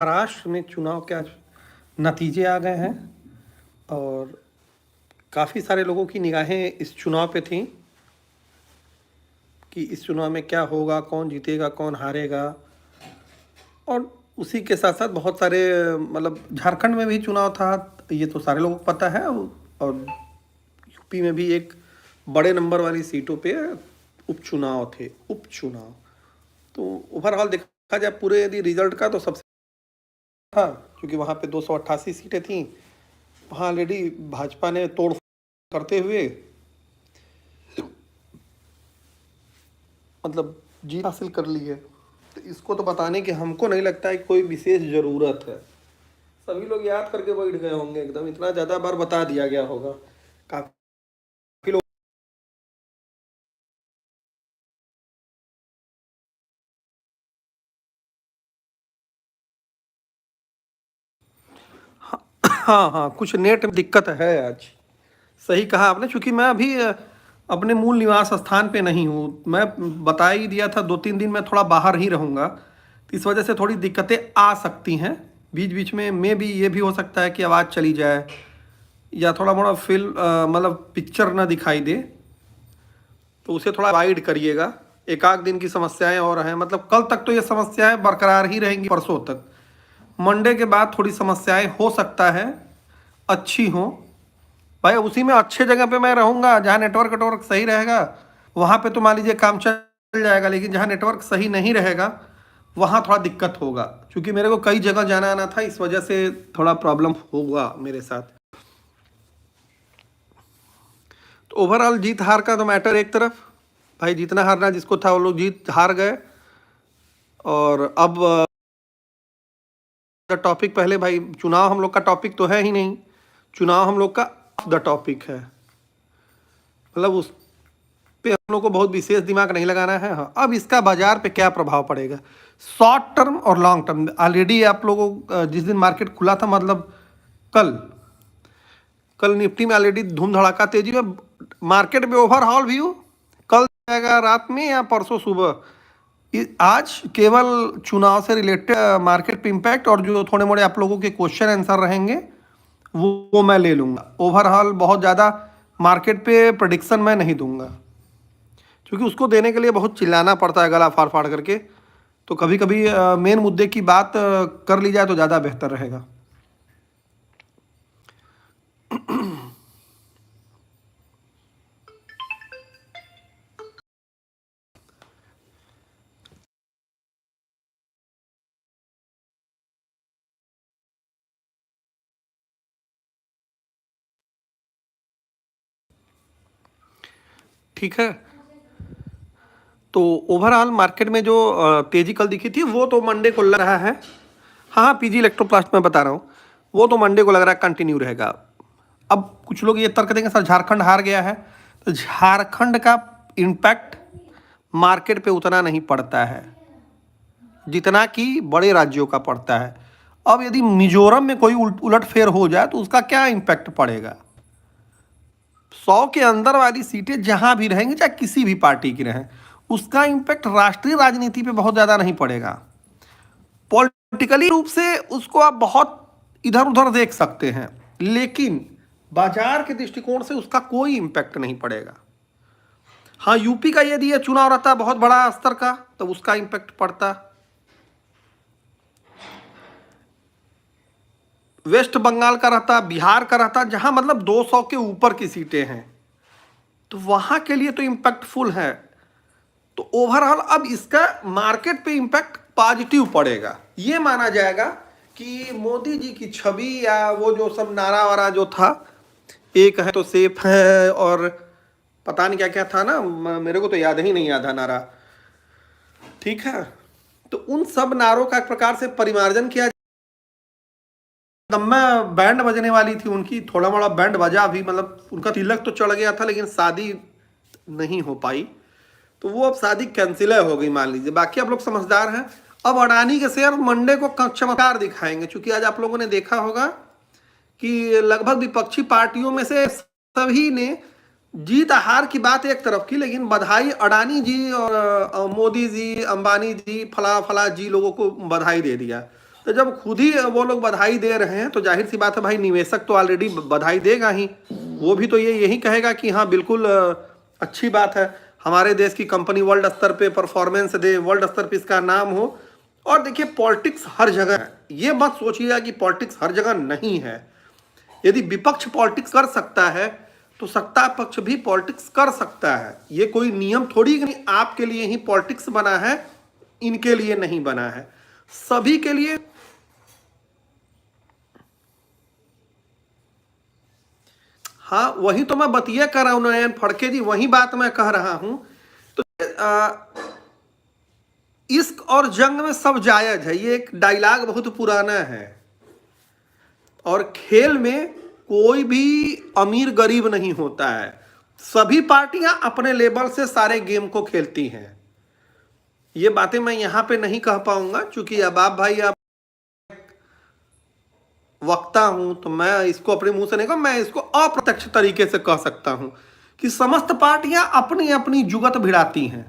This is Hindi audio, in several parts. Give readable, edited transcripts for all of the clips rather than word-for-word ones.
महाराष्ट्र में चुनाव के आज नतीजे आ गए हैं और काफ़ी सारे लोगों की निगाहें इस चुनाव पे थीं कि इस चुनाव में क्या होगा, कौन जीतेगा, कौन हारेगा। और उसी के साथ साथ बहुत सारे मतलब झारखंड में भी चुनाव था, ये तो सारे लोगों को पता है। और यूपी में भी एक बड़े नंबर वाली सीटों पे उपचुनाव थे। उपचुनाव तो ओवरऑल देखा जाए पूरे यदि रिजल्ट का तो सबसे था, क्योंकि वहाँ पे 288 सीटें थीं। वहाँ ऑलरेडी भाजपा ने तोड़ करते हुए मतलब जीत हासिल कर ली है। तो इसको तो बताने की हमको नहीं लगता है कि कोई विशेष ज़रूरत है। सभी लोग याद करके बैठ गए होंगे, एकदम इतना ज़्यादा बार बता दिया गया होगा। काफ़ी लोग हाँ हाँ, कुछ नेट में दिक्कत है आज। सही कहा आपने, क्योंकि मैं अभी अपने मूल निवास स्थान पे नहीं हूँ। मैं बता ही दिया था 2-3 दिन मैं थोड़ा बाहर ही रहूँगा, तो इस वजह से थोड़ी दिक्कतें आ सकती हैं। बीच बीच में भी ये भी हो सकता है कि आवाज़ चली जाए या थोड़ा मोड़ा फिल्म मतलब पिक्चर ना दिखाई दे, तो उसे थोड़ा अवॉइड करिएगा। एक आध दिन की समस्याएं और हैं, मतलब कल तक तो ये समस्याएं बरकरार ही रहेंगी, परसों तक। मंडे के बाद थोड़ी समस्याएं हो सकता है अच्छी हों। भाई उसी में अच्छे जगह पे मैं रहूँगा जहाँ नेटवर्क वेटवर्क सही रहेगा, वहाँ पे तो मान लीजिए काम चल जाएगा। लेकिन जहाँ नेटवर्क सही नहीं रहेगा वहाँ थोड़ा दिक्कत होगा, क्योंकि मेरे को कई जगह जाना आना था, इस वजह से थोड़ा प्रॉब्लम होगा मेरे साथ। तो ओवरऑल जीत हार का तो मैटर एक तरफ, भाई जीतना हारना जिसको था वो लोग जीत हार गए। और अब टॉपिक पहले, भाई चुनाव हम लोग का टॉपिक तो है ही नहीं, चुनाव हम लोग का ऑफ द टॉपिक है। मतलब उस पे हम लोग को बहुत विशेष दिमाग नहीं लगाना है। हाँ, अब इसका बाजार पे क्या प्रभाव पड़ेगा, शॉर्ट टर्म और लॉन्ग टर्म। ऑलरेडी आप लोगों जिस दिन मार्केट खुला था, मतलब कल कल निफ्टी में ऑलरेडी धूम धड़ाका तेजी में मार्केट में ओवरऑल व्यू कल जाएगा रात में या परसों सुबह। आज केवल चुनाव से रिलेटेड मार्केट पे इम्पैक्ट और जो थोड़े मोड़े आप लोगों के क्वेश्चन आंसर रहेंगे वो मैं ले लूँगा। ओवरऑल बहुत ज़्यादा मार्केट पे प्रेडिक्शन मैं नहीं दूंगा, क्योंकि उसको देने के लिए बहुत चिल्लाना पड़ता है गला फाड़ फाड़ करके। तो कभी कभी मेन मुद्दे की बात कर ली जाए तो ज़्यादा बेहतर रहेगा। ठीक है, तो ओवरऑल मार्केट में जो तेजी कल दिखी थी वो तो मंडे को लग रहा है। हाँ हाँ, पीजी इलेक्ट्रोप्लास्ट में बता रहा हूँ, वो तो मंडे को लग रहा है कंटिन्यू रहेगा। अब कुछ लोग ये तर्क देंगे सर झारखंड हार गया है, तो झारखंड का इम्पैक्ट मार्केट पे उतना नहीं पड़ता है जितना कि बड़े राज्यों का पड़ता है। अब यदि मिजोरम में कोई उलटफेर हो जाए तो उसका क्या इम्पैक्ट पड़ेगा। 100 के अंदर वाली सीटें जहां भी रहेंगी, चाहे किसी भी पार्टी की रहें, उसका इम्पैक्ट राष्ट्रीय राजनीति पे बहुत ज़्यादा नहीं पड़ेगा। पॉलिटिकली रूप से उसको आप बहुत इधर उधर देख सकते हैं, लेकिन बाजार के दृष्टिकोण से उसका कोई इम्पैक्ट नहीं पड़ेगा। हाँ, यूपी का यदि ये चुनाव रहता बहुत बड़ा स्तर का तो उसका इम्पैक्ट पड़ता। वेस्ट बंगाल का रहता, बिहार का रहता, जहां मतलब 200 के ऊपर की सीटें हैं, तो वहां के लिए तो इम्पैक्टफुल है। तो ओवरऑल अब इसका मार्केट पे इम्पैक्ट पॉजिटिव पड़ेगा। ये माना जाएगा कि मोदी जी की छवि या वो जो सब नारा वारा जो था, एक है तो सेफ है और पता नहीं क्या क्या था ना, मेरे को तो याद ही नहीं आधा नारा। ठीक है, तो उन सब नारों का एक प्रकार से परिमार्जन किया। दम्मा बैंड बजने वाली थी उनकी, थोड़ा मोड़ा बैंड बजा भी, मतलब उनका तिलक तो चढ़ गया था लेकिन शादी नहीं हो पाई, तो वो अब शादी कैंसिल हो गई मान लीजिए। बाकी आप लोग समझदार हैं। अब अडानी के शेयर मंडे को चमत्कार दिखाएंगे, क्योंकि आज आप लोगों ने देखा होगा कि लगभग विपक्षी पार्टियों में से सभी ने जीत हार की बात एक तरफ की, लेकिन बधाई अडानी जी और मोदी जी, अंबानी जी, फला फला जी लोगों को बधाई दे दिया। तो जब खुद ही वो लोग बधाई दे रहे हैं तो जाहिर सी बात है भाई, निवेशक तो ऑलरेडी बधाई देगा ही, वो भी तो यही कहेगा कि हाँ बिल्कुल अच्छी बात है, हमारे देश की कंपनी वर्ल्ड स्तर पे परफॉर्मेंस दे, वर्ल्ड स्तर पे इसका नाम हो। और देखिए पॉलिटिक्स हर जगह है, ये मत सोचिएगा कि पॉलिटिक्स हर जगह नहीं है। यदि विपक्ष पॉलिटिक्स कर सकता है तो सत्ता पक्ष भी पॉलिटिक्स कर सकता है। ये कोई नियम थोड़ी नहीं आपके लिए ही पॉलिटिक्स बना है, इनके लिए नहीं बना है, सभी के लिए। हाँ वही तो मैं बतिया कर रहा हूं नयन फड़के जी, वही बात मैं कह रहा हूं। तो इश्क और जंग में सब जायज है, ये एक डायलॉग बहुत पुराना है। और खेल में कोई भी अमीर गरीब नहीं होता है, सभी पार्टियां अपने लेवल से सारे गेम को खेलती हैं। ये बातें मैं यहां पे नहीं कह पाऊंगा क्योंकि अब आप भाई आप वक्ता हूं, तो मैं इसको अपने मुंह से नहीं कहूं, मैं इसको अप्रत्यक्ष तरीके से कह सकता हूं कि समस्त पार्टियां अपनी अपनी जुगत भिड़ाती हैं।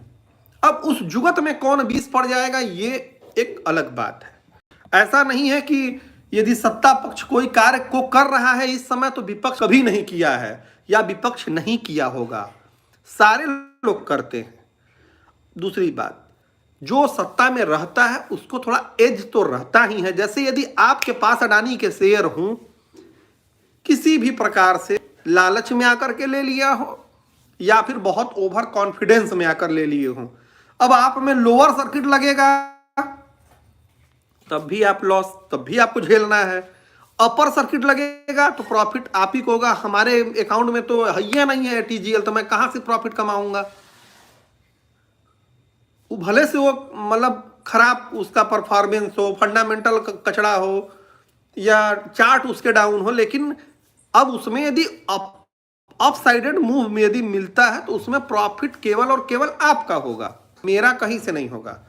अब उस जुगत में कौन बीस पड़ जाएगा ये एक अलग बात है। ऐसा नहीं है कि यदि सत्ता पक्ष कोई कार्य को कर रहा है इस समय तो विपक्ष कभी नहीं किया है या विपक्ष नहीं किया होगा, सारे लोग करते हैं। दूसरी बात, जो सत्ता में रहता है उसको थोड़ा एज तो रहता ही है। जैसे यदि आपके पास अडानी के शेयर हों, किसी भी प्रकार से लालच में आकर के ले लिया हो या फिर बहुत ओवर कॉन्फिडेंस में आकर ले लिए हो, अब आप में लोअर सर्किट लगेगा तब भी आप लॉस, तब भी आपको झेलना है। अपर सर्किट लगेगा तो प्रॉफिट आप ही को होगा। हमारे अकाउंट में तो है नहीं है टीजीएल, तो मैं कहां से प्रॉफिट कमाऊंगा। वो भले से वो मतलब खराब उसका परफॉर्मेंस हो, फंडामेंटल कचड़ा हो या चार्ट उसके डाउन हो, लेकिन अब उसमें यदि अप साइडेड मूव में यदि मिलता है तो उसमें प्रॉफिट केवल और केवल आपका होगा, मेरा कहीं से नहीं होगा।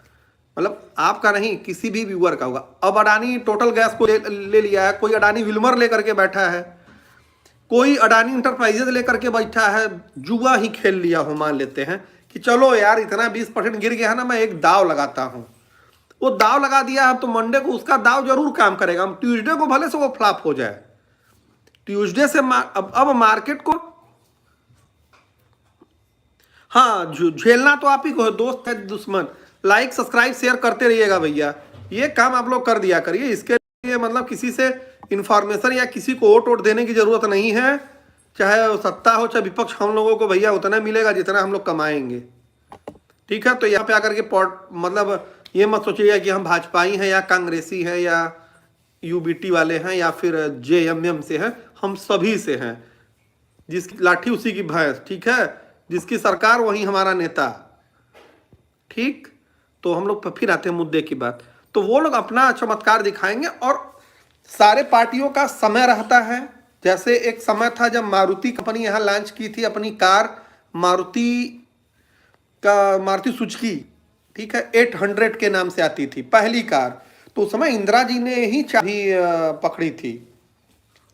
मतलब आपका नहीं, किसी भी व्यूअर का होगा। अब अडानी टोटल गैस को ले लिया है, कोई अडानी विल्मर लेकर के बैठा है, कोई अडानी इंटरप्राइजेज लेकर के बैठा है, जुआ ही खेल लिया हो, मान लेते हैं कि चलो यार इतना 20% गिर गया है ना, मैं एक दाव लगाता हूं। वो दाव लगा दिया है तो मंडे को उसका दाव जरूर काम करेगा, ट्यूसडे को भले से वो फ्लॉप हो जाए। ट्यूसडे से अब मार्केट को हाँ झेलना तो आप ही को है, दोस्त है दुश्मन। लाइक सब्सक्राइब शेयर करते रहिएगा भैया, ये काम आप लोग कर दिया करिए। इसके लिए मतलब किसी से इंफॉर्मेशन या किसी को वोट देने की जरूरत नहीं है, चाहे सत्ता हो चाहे विपक्ष, हम लोगों को भैया उतना मिलेगा जितना हम लोग कमाएंगे। ठीक है, तो यहाँ पे आकर के मतलब ये मत सोचिएगा कि हम भाजपाई हैं या कांग्रेसी हैं या यूबीटी वाले हैं या फिर जेएमएम से हैं, हम सभी से हैं। जिसकी लाठी उसी की भैंस, ठीक है, जिसकी सरकार वही हमारा नेता। ठीक, तो हम लोग फिर आते हैं मुद्दे की बात। तो वो लोग अपना चमत्कार दिखाएंगे और सारे पार्टियों का समय रहता है। जैसे एक समय था जब मारुति कंपनी यहाँ लॉन्च की थी अपनी कार, मारुति सुजुकी, ठीक है, 800 के नाम से आती थी पहली कार। तो उस समय इंदिरा जी ने ही चाबी पकड़ी थी,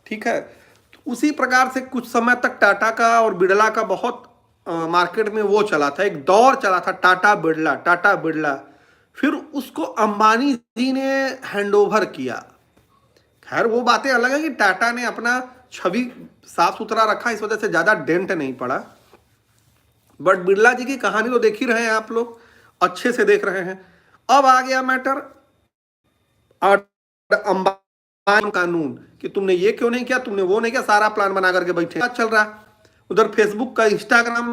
ठीक है। तो उसी प्रकार से कुछ समय तक टाटा का और बिड़ला का बहुत मार्केट में वो चला था, एक दौर चला था टाटा बिड़ला। फिर उसको अंबानी जी ने हैंडओवर किया। खैर वो बातें अलग है कि टाटा ने अपना छवि साफ सुथरा रखा, इस वजह से ज्यादा डेंट नहीं पड़ा। बट बिड़ला जी की कहानी तो देख ही रहे हैं आप लोग, अच्छे से देख रहे हैं। अब आ गया मैटर अंबानी कानून कि तुमने ये क्यों नहीं किया, तुमने वो नहीं किया, सारा प्लान बना करके बैठे चल रहा। उधर फेसबुक का, इंस्टाग्राम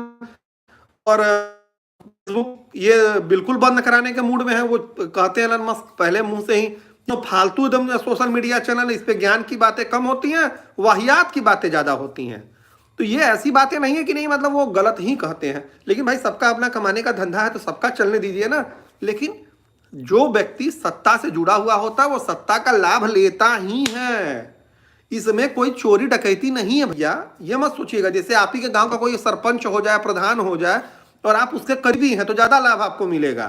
और फेसबुक ये बिल्कुल बंद कराने के मूड में है। वो कहते हैं एलन मस्क पहले मुंह से ही, जो फालतू एकदम सोशल मीडिया चैनल, इस पे ज्ञान की बातें कम होती हैं, वाहियात की बातें ज्यादा होती हैं। तो ये ऐसी बातें नहीं है कि नहीं, मतलब वो गलत ही कहते हैं, लेकिन भाई सबका अपना कमाने का धंधा है तो सबका चलने दीजिए ना। लेकिन जो व्यक्ति सत्ता से जुड़ा हुआ होता है वो सत्ता का लाभ लेता ही है, इसमें कोई चोरी डकैती नहीं है भैया। ये मत सोचिएगा जैसे आप ही के गांव का कोई सरपंच हो जाए, प्रधान हो जाए और आप उसके करीबी हैं तो ज्यादा लाभ आपको मिलेगा,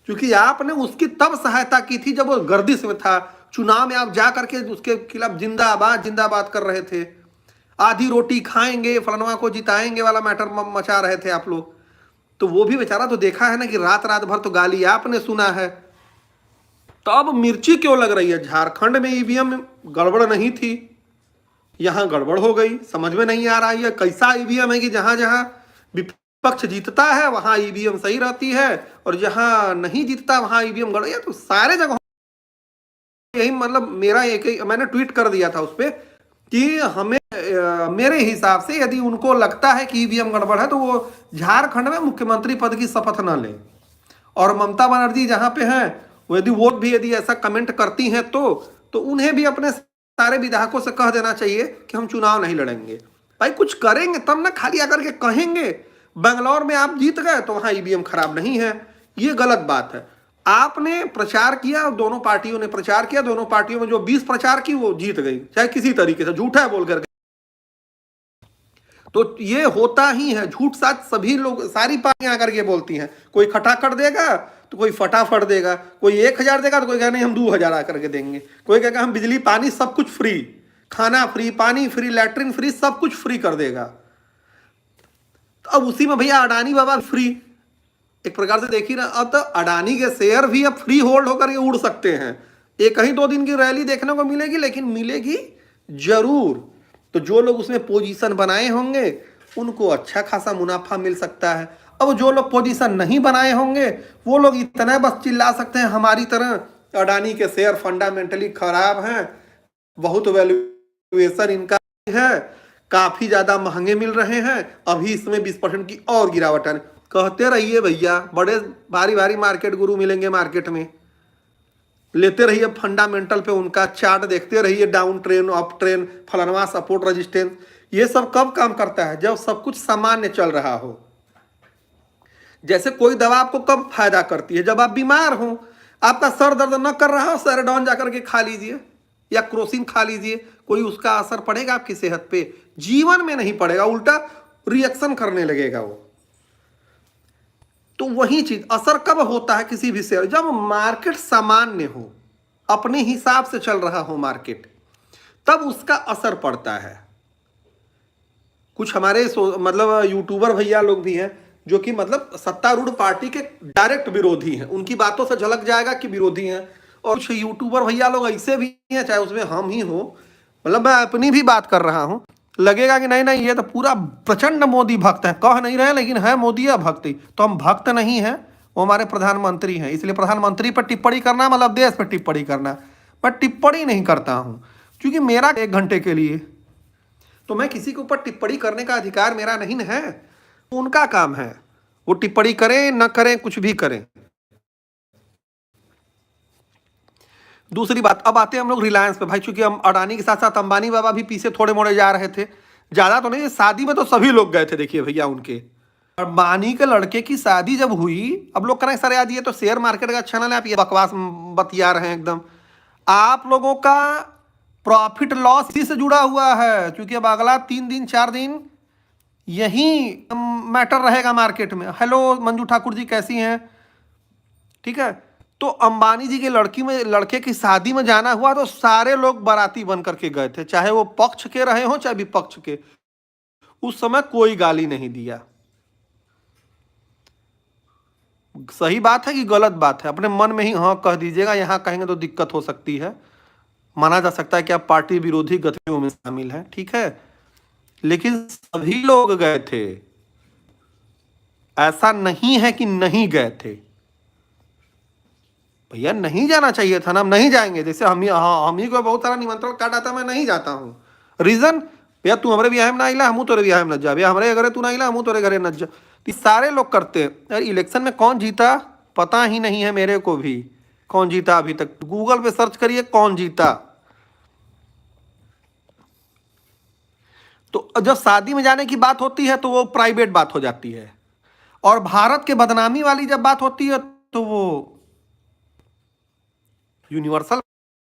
क्योंकि आपने उसकी तब सहायता की थी जब वो गर्दिश में था। चुनाव में आप जा करके उसके खिलाफ जिंदाबाद जिंदाबाद कर रहे थे, आधी रोटी खाएंगे, फलनवा को जिताएंगे वाला मैटर मचा रहे थे आप लोग। तो वो भी बेचारा तो देखा है ना कि रात रात भर तो गाली आपने सुना है। तो अब मिर्ची क्यों लग रही है? झारखंड में ईवीएम गड़बड़ नहीं थी, यहां गड़बड़ हो गई। समझ में नहीं आ रहा है कैसा ईवीएम है कि जहां जहां विपक्ष जीतता है वहां ईवीएम सही रहती है, और जहां नहीं जीतता वहां ईवीएम गड़बड़। तो सारे जगह यही मतलब मेरा एक ही मैंने ट्वीट कर दिया था उस पर कि हमें मेरे हिसाब से यदि उनको लगता है कि ईवीएम गड़बड़ है तो वो झारखंड में मुख्यमंत्री पद की शपथ न लें। और ममता बनर्जी जहां पे हैं वो यदि ऐसा कमेंट करती हैं तो उन्हें भी अपने सारे विधायकों से कह देना चाहिए कि हम चुनाव नहीं लड़ेंगे। भाई कुछ करेंगे तब ना, खाली आकर के कहेंगे बेंगलौर में आप जीत गए तो वहां ईवीएम खराब नहीं है, ये गलत बात है। आपने प्रचार किया, दोनों पार्टियों ने प्रचार किया, दोनों पार्टियों में जो 20 प्रचार की वो जीत गई, चाहे किसी तरीके से झूठा है बोलकर। तो ये होता ही है, झूठ साथ सभी लोग, सारी पार्टियां आकर के बोलती हैं। कोई खटाखट देगा तो कोई फटाफट देगा, कोई 1000 देगा तो कोई कहे नहीं हम 2000 आकर के देंगे, कोई कहेगा हम बिजली पानी सब कुछ फ्री, खाना फ्री, पानी फ्री, लैट्रिन फ्री, सब कुछ फ्री कर देगा। तो अब उसी में भैया अडानी बाबा फ्री, एक प्रकार से देखिए ना, अब तो अडानी के शेयर भी अब फ्री होल्ड होकर के उड़ सकते हैं। एक ही 2 दिन की रैली देखने को मिलेगी, लेकिन मिलेगी जरूर। तो जो लोग उसमें पोजीशन बनाए होंगे उनको अच्छा खासा मुनाफा मिल सकता है। अब जो लोग पोजीशन नहीं बनाए होंगे वो लोग इतना बस चिल्ला सकते हैं हमारी तरह अडानी के शेयर फंडामेंटली खराब हैं, बहुत वैल्यूएशन इनका है, काफी ज्यादा महंगे मिल रहे हैं, अभी इसमें 20% की और गिरावट है। कहते रहिए भैया, बड़े भारी भारी मार्केट गुरु मिलेंगे मार्केट में, लेते रहिए फंडामेंटल पे उनका चार्ट देखते रहिए, डाउन ट्रेन, अप ट्रेन, फलाना सपोर्ट रेजिस्टेंस, ये सब कब काम करता है? जब सब कुछ सामान्य चल रहा हो। जैसे कोई दवा आपको कब फायदा करती है? जब आप बीमार हो, आपका सर दर्द न कर रहा हो, सेरेडॉन जाकर के खा लीजिए या क्रोसिन खा लीजिए, कोई उसका असर पड़ेगा आपकी सेहत पे? जीवन में नहीं पड़ेगा, उल्टा रिएक्शन करने लगेगा वो। तो वही चीज असर कब होता है किसी भी शेयर? जब मार्केट सामान्य हो, अपने हिसाब से चल रहा हो मार्केट, तब उसका असर पड़ता है। कुछ हमारे मतलब यूट्यूबर भैया लोग भी हैं जो कि मतलब सत्तारूढ़ पार्टी के डायरेक्ट विरोधी हैं, उनकी बातों से झलक जाएगा कि विरोधी हैं। और कुछ यूट्यूबर भैया लोग ऐसे भी हैं, चाहे उसमें हम ही हो, मतलब मैं अपनी भी बात कर रहा हूं, लगेगा कि नहीं नहीं ये तो पूरा प्रचंड मोदी भक्त है, कह नहीं रहे लेकिन है मोदी भक्ति। तो हम भक्त नहीं हैं, वो हमारे प्रधानमंत्री हैं, इसलिए प्रधानमंत्री पर टिप्पणी करना मतलब देश पर टिप्पणी करना। मैं टिप्पणी नहीं करता हूं क्योंकि मेरा 1 घंटे के लिए, तो मैं किसी के ऊपर टिप्पणी करने का अधिकार मेरा नहीं है, उनका काम है, वो टिप्पणी करें न करें कुछ भी करें। दूसरी बात, अब आते हैं हम लोग रिलायंस पे भाई, चूंकि हम अडानी के साथ साथ अंबानी बाबा भी पीछे थोड़े मोड़े जा रहे थे, ज्यादा तो नहीं, शादी में तो सभी लोग गए थे। देखिए भैया उनके अंबानी के लड़के की शादी जब हुई, अब लोग करें सर याद ये तो शेयर मार्केट का चैनल है, आप ये बकवास बतिया रहे हैं एकदम। आप लोगों का प्रॉफिट लॉस इसी से जुड़ा हुआ है, क्योंकि अब अगला 3 दिन 4 दिन यही मैटर रहेगा मार्केट में। हेलो मंजू ठाकुर जी, कैसी हैं? ठीक है, तो अंबानी जी के लड़के की शादी में जाना हुआ तो सारे लोग बाराती बन करके गए थे, चाहे वो पक्ष के रहे हो चाहे विपक्ष के। उस समय कोई गाली नहीं दिया। सही बात है कि गलत बात है, अपने मन में ही हाँ कह दीजिएगा, यहां कहेंगे तो दिक्कत हो सकती है, माना जा सकता है कि आप पार्टी विरोधी गतिविधियों में शामिल हैं, ठीक है, लेकिन सभी लोग गए थे, ऐसा नहीं है कि नहीं गए थे। भैया नहीं जाना चाहिए था ना, हम नहीं जाएंगे। जैसे हम ही को बहुत सारा निमंत्रण काट आता, मैं नहीं जाता हूँ। रीजन, भैया तू हमारे ब्याह में ना आइला, हम तोरे ब्याह में न जा, भैया हमारे घरे तू ना आइला, हम तोरे घरे न जा। तो सारे लोग करते हैं। यार इलेक्शन में कौन जीता पता ही नहीं है मेरे को भी, कौन जीता अभी तक, गूगल पे सर्च करिए कौन जीता। तो जब शादी में जाने की बात होती है तो वो प्राइवेट बात हो जाती है, और भारत के बदनामी वाली जब बात होती है तो वो यूनिवर्सल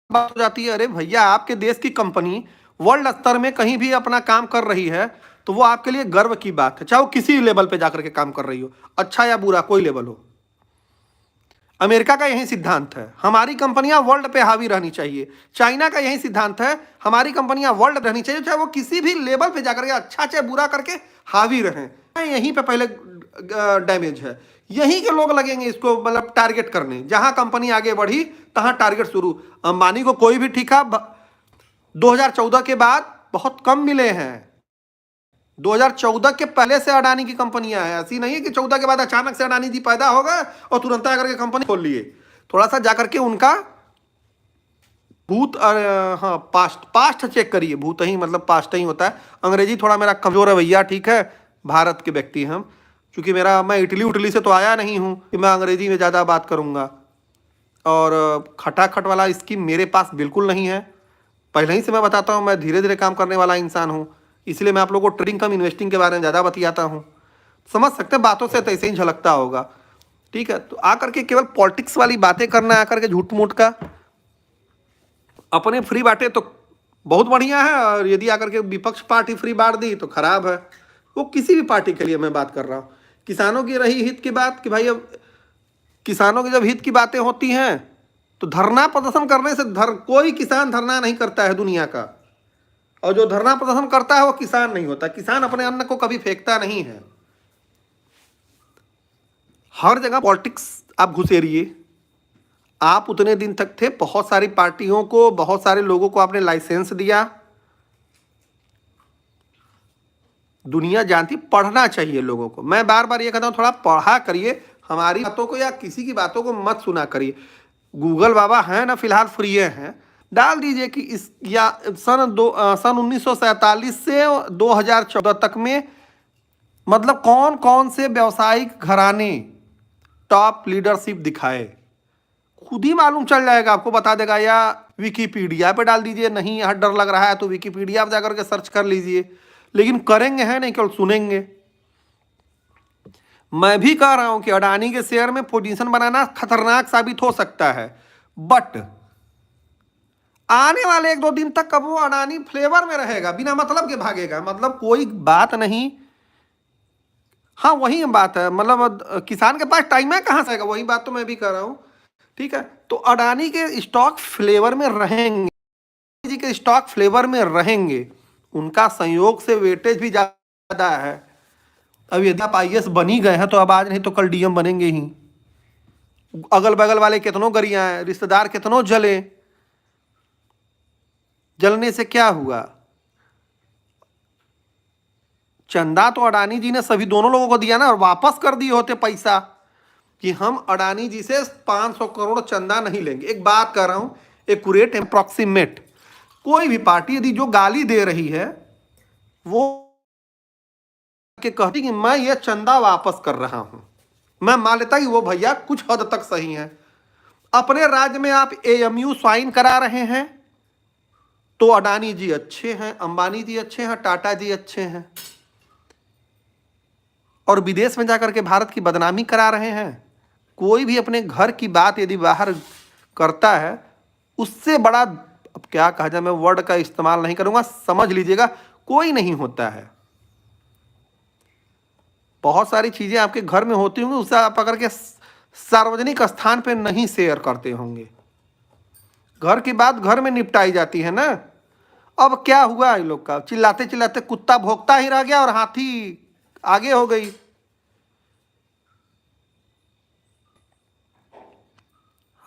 बात हो जाती है। अरे भैया आपके देश की कंपनी वर्ल्ड स्तर में कहीं भी अपना काम कर रही है तो वो आपके लिए गर्व की बात है, चाहे वो किसी लेवल पे जाकर के काम कर रही हो, अच्छा या बुरा कोई लेवल हो। अमेरिका का यही सिद्धांत है, हमारी कंपनियां वर्ल्ड पे हावी रहनी चाहिए। चाइना का यही सिद्धांत है, हमारी कंपनियां वर्ल्ड रहनी चाहिए, चाहे वो किसी भी लेवल पे जाकर के अच्छा चाहे बुरा करके हावी रहें। यहीं पे पहले डैमेज है यहीं के लोग लगेंगे इसको मतलब टारगेट करने। जहां कंपनी आगे बढ़ी तहां टारगेट शुरू। अंबानी को कोई भी ठिका 2014 के बाद बहुत कम मिले हैं। 2014 के पहले से अडानी की कंपनियां हैं, ऐसी नहीं है कि 14 के बाद अचानक से अडानी जी पैदा हो गए और तुरंत आकर के कंपनी खोल लिए। थोड़ा सा जाकर के उनका भूत हाँ पास्ट चेक करिए। भूत ही मतलब पास्ट ही होता है। अंग्रेजी थोड़ा मेरा कमजोर है भैया, ठीक है, भारत के व्यक्ति हैं हम, क्योंकि मैं इटली से तो आया नहीं हूँ कि मैं अंग्रेजी में ज़्यादा बात करूँगा। और खटाखट वाला स्कीम मेरे पास बिल्कुल नहीं है। पहले ही से मैं बताता हूँ, मैं धीरे धीरे काम करने वाला इंसान हूँ, इसलिए मैं आप लोगों को ट्रेडिंग कम इन्वेस्टिंग के बारे में ज़्यादा बतियाता हूँ। समझ सकते हैं, बातों से तो ऐसे ही झलकता होगा, ठीक है। तो आकर के केवल पॉलिटिक्स वाली बातें करना, आकर के झूठ मूठ का अपने फ्री बांटे तो बहुत बढ़िया है, और यदि आकर के विपक्ष पार्टी फ्री बांट दी तो खराब है। वो किसी भी पार्टी के लिए मैं बात कर रहा हूँ। किसानों की रही हित की बात कि भाई अब किसानों की जब हित की बातें होती हैं तो धरना प्रदर्शन करने से कोई किसान धरना नहीं करता है दुनिया का, और जो धरना प्रदर्शन करता है वो किसान नहीं होता। किसान अपने अन्न को कभी फेंकता नहीं है। हर जगह पॉलिटिक्स आप घुसेरिए। आप उतने दिन तक थे, बहुत सारी पार्टियों को, बहुत सारे लोगों को आपने लाइसेंस दिया। दुनिया जानती, पढ़ना चाहिए लोगों को। मैं बार बार ये कहता हूँ, थोड़ा पढ़ा करिए, हमारी बातों को या किसी की बातों को मत सुना करिए। गूगल बाबा हैं ना, फिलहाल फ्री हैं, डाल दीजिए कि इस या सन 1947 से 2014 तक में मतलब कौन कौन से व्यावसायिक घराने टॉप लीडरशिप दिखाए, खुद ही मालूम चल जाएगा, आपको बता देगा। या विकीपीडिया पे डाल दीजिए, नहीं यहाँ डर लग रहा है तो विकीपीडिया पे जाकर के सर्च कर लीजिए। लेकिन करेंगे हैं नहीं, केवल सुनेंगे। मैं भी कह रहा हूं कि अडानी के शेयर में पोजीशन बनाना खतरनाक साबित हो सकता है, बट आने वाले 1-2 दिन तक कब वो अडानी फ्लेवर में रहेगा, बिना मतलब के भागेगा, मतलब कोई बात नहीं। हाँ वही बात है, मतलब किसान के पास टाइम है कहां से आएगा, वही बात तो मैं भी कर रहा हूं, ठीक है। तो अडानी के स्टॉक फ्लेवर में रहेंगे, जी के स्टॉक फ्लेवर में रहेंगे, उनका संयोग से वेटेज भी ज्यादा है। अब यदि आप आईएएस बन ही गए हैं तो अब आज नहीं तो कल डीएम बनेंगे ही। अगल बगल वाले कितनों गरिया हैं, रिश्तेदार कितनों जले, जलने से क्या हुआ। चंदा तो अडानी जी ने सभी दोनों लोगों को दिया ना, और वापस कर दिए होते पैसा कि हम अडानी जी से 500 करोड़ चंदा नहीं लेंगे। एक बात कर रहा हूं, एक्यूरेट अप्रॉक्सीमेट, कोई भी पार्टी यदि जो गाली दे रही है वो के कहती कि मैं ये चंदा वापस कर रहा हूं, मैं मान लेता कि वो भैया कुछ हद तक सही है। अपने राज्य में आप एएमयू स्वाइन करा रहे हैं तो अडानी जी अच्छे हैं, अंबानी जी अच्छे हैं, टाटा जी अच्छे हैं, और विदेश में जाकर के भारत की बदनामी करा रहे हैं। कोई भी अपने घर की बात यदि बाहर करता है, उससे बड़ा, अब क्या कहा जाए, मैं वर्ड का इस्तेमाल नहीं करूंगा, समझ लीजिएगा, कोई नहीं होता है। बहुत सारी चीजें आपके घर में होती होंगी, उससे आप अगर के सार्वजनिक स्थान पे नहीं शेयर करते होंगे। घर की बात घर में निपटाई जाती है ना। अब क्या हुआ इन लोग का, चिल्लाते चिल्लाते कुत्ता भौंकता ही रह गया और हाथी आगे हो गई।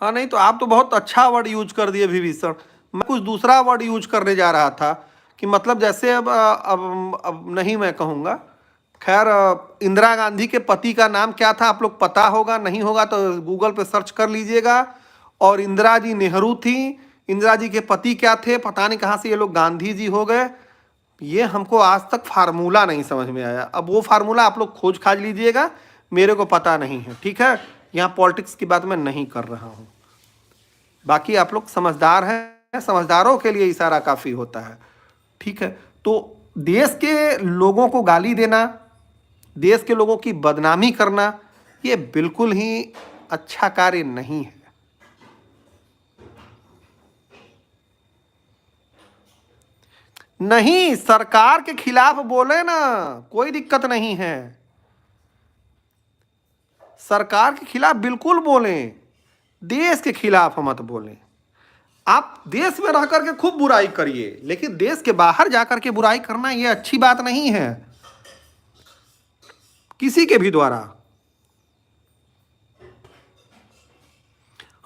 हाँ नहीं तो आप तो बहुत अच्छा वर्ड यूज कर दिए विभीषण, मैं कुछ दूसरा वर्ड यूज करने जा रहा था कि मतलब जैसे अब नहीं मैं कहूँगा। खैर, इंदिरा गांधी के पति का नाम क्या था आप लोग पता होगा, नहीं होगा तो गूगल पे सर्च कर लीजिएगा। और इंदिरा जी नेहरू थी, इंदिरा जी के पति क्या थे, पता नहीं कहाँ से ये लोग गांधी जी हो गए। ये हमको आज तक फार्मूला नहीं समझ में आया। अब वो फार्मूला आप लोग खोज खाज लीजिएगा, मेरे को पता नहीं है, ठीक है। यहाँ पॉलिटिक्स की बात मैं नहीं कर रहा हूँ। बाकी आप लोग समझदार हैं, समझदारों के लिए इशारा काफ़ी होता है, ठीक है। तो देश के लोगों को गाली देना, देश के लोगों की बदनामी करना, ये बिल्कुल ही अच्छा कार्य नहीं है। नहीं, सरकार के खिलाफ बोले ना, कोई दिक्कत नहीं है, सरकार के खिलाफ बिल्कुल बोलें, देश के खिलाफ मत बोलें। आप देश में रह करके खूब बुराई करिए, लेकिन देश के बाहर जाकर के बुराई करना ये अच्छी बात नहीं है किसी के भी द्वारा।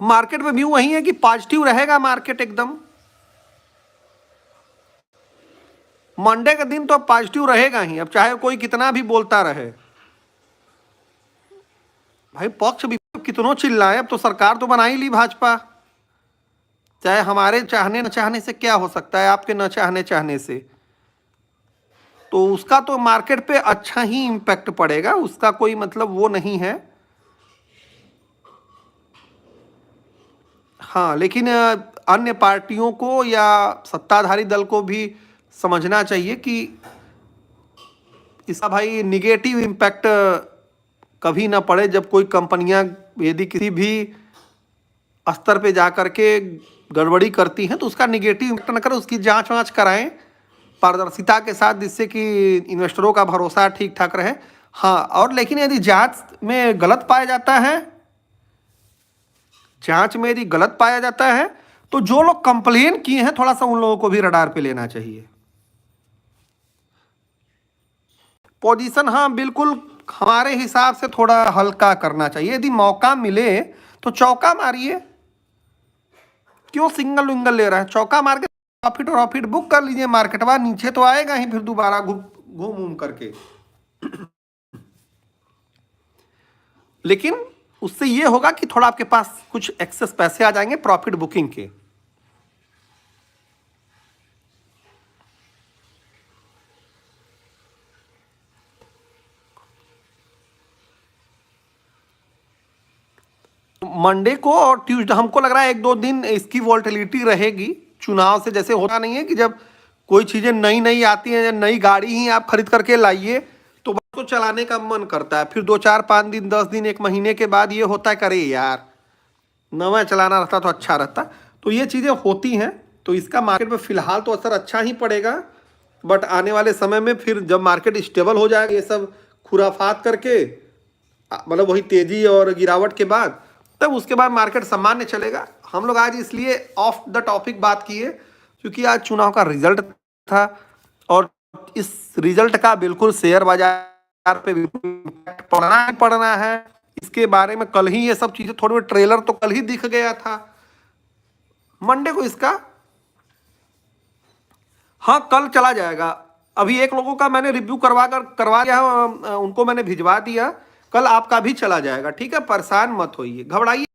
मार्केट में व्यू वही है कि पॉजिटिव रहेगा मार्केट एकदम। मंडे के दिन तो पॉजिटिव रहेगा ही, अब चाहे कोई कितना भी बोलता रहे। भाई पक्ष विपक्ष कितनों चिल्लाए, अब तो सरकार तो बना ही ली भाजपा। चाहे हमारे चाहने न चाहने से क्या हो सकता है, आपके न चाहने चाहने से, तो उसका तो मार्केट पे अच्छा ही इम्पैक्ट पड़ेगा, उसका कोई मतलब वो नहीं है। हाँ, लेकिन अन्य पार्टियों को या सत्ताधारी दल को भी समझना चाहिए कि इसका भाई निगेटिव इम्पैक्ट कभी ना पड़े। जब कोई कंपनियां यदि किसी भी स्तर पे जा कर के गड़बड़ी करती हैं तो उसका निगेटिव इम्पैक्ट न करें, उसकी जांच वाँच कराएं पारदर्शिता के साथ, जिससे कि इन्वेस्टरों का भरोसा ठीक ठाक रहे। हाँ, और लेकिन यदि जांच में गलत पाया जाता है, जांच में यदि गलत पाया जाता है तो जो लोग कंप्लेन किए हैं थोड़ा सा उन लोगों को भी रडार पे लेना चाहिए। पोजीशन हाँ बिल्कुल हमारे हिसाब से थोड़ा हल्का करना चाहिए। यदि मौका मिले तो चौका मारिए, क्यों सिंगल विंगल ले रहा है? चौका मार के प्रॉफिट प्रॉफिट बुक कर लीजिए। मार्केटवा नीचे तो आएगा ही फिर दोबारा घूम घूम करके। लेकिन उससे ये होगा कि थोड़ा आपके पास कुछ एक्सेस पैसे आ जाएंगे प्रॉफिट बुकिंग के। मंडे को और ट्यूसडे हमको लग रहा है 1-2 दिन इसकी वोलेटिलिटी रहेगी। चुनाव से जैसे होता नहीं है कि जब कोई चीज़ें नई नई आती हैं, नई गाड़ी ही आप खरीद करके लाइए तो बस को चलाने का मन करता है, फिर 2-4-5 दिन 10 दिन 1 महीने के बाद ये होता है करे यार नवा चलाना रहता तो अच्छा रहता। तो ये चीज़ें होती हैं, तो इसका मार्केट में फ़िलहाल तो असर अच्छा ही पड़ेगा। बट आने वाले समय में फिर जब मार्केट स्टेबल हो जाएगा, ये सब खुराफात करके मतलब वही तेज़ी और गिरावट के बाद, तब उसके बाद मार्केट सामान्य चलेगा। हम लोग आज इसलिए ऑफ द टॉपिक बात किए क्योंकि आज चुनाव का रिजल्ट था और इस रिजल्ट का बिल्कुल शेयर बाजार पे इम्पैक्ट पड़ना ही पड़ना है। इसके बारे में कल ही ये सब चीज़ें, थोड़ी बहुत ट्रेलर तो कल ही दिख गया था। मंडे को इसका हाँ कल चला जाएगा। अभी एक लोगों का मैंने रिव्यू करवा दिया, उनको मैंने भिजवा दिया, कल आपका भी चला जाएगा। ठीक है, परेशान मत होइए, घबराइए,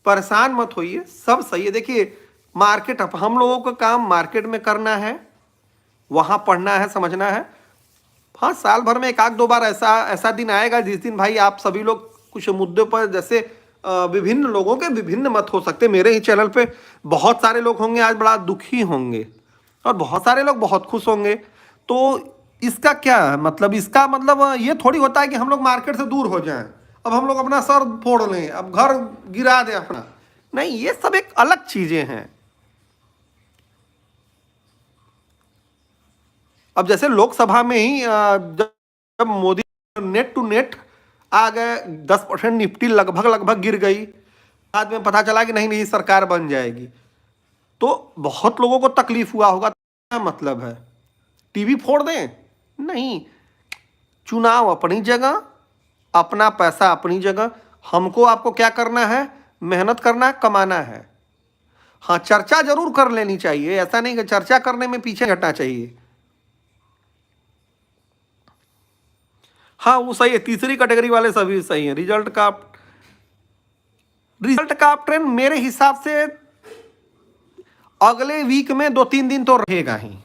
परेशान मत होइए, सब सही है। देखिए मार्केट, अब हम लोगों का काम मार्केट में करना है, वहाँ पढ़ना है, समझना है। हाँ, साल भर में 1-2 बार ऐसा दिन आएगा जिस दिन भाई आप सभी लोग कुछ मुद्दों पर, जैसे विभिन्न लोगों के विभिन्न मत हो सकते। मेरे ही चैनल पे बहुत सारे लोग होंगे आज बड़ा दुखी होंगे और बहुत सारे लोग बहुत खुश होंगे। तो इसका क्या है मतलब? इसका मतलब ये थोड़ी होता है कि हम लोग मार्केट से दूर हो जाएं, अब हम लोग अपना सर फोड़ लें, अब घर गिरा दें अपना। नहीं, ये सब एक अलग चीजें हैं। अब जैसे लोकसभा में ही जब मोदी नेट टू नेट आ गए, 10% निफ्टी लगभग गिर गई, बाद में पता चला कि नहीं नहीं सरकार बन जाएगी, तो बहुत लोगों को तकलीफ हुआ होगा। क्या मतलब है टीवी फोड़ दें? नहीं, चुनाव अपनी जगह, अपना पैसा अपनी जगह। हमको आपको क्या करना है? मेहनत करना है, कमाना है। हाँ, चर्चा जरूर कर लेनी चाहिए, ऐसा नहीं कि चर्चा करने में पीछे हटना चाहिए। हाँ वो सही है, तीसरी कैटेगरी वाले सभी सही है। रिजल्ट का ट्रेंड मेरे हिसाब से अगले वीक में 2-3 दिन तो रहेगा ही।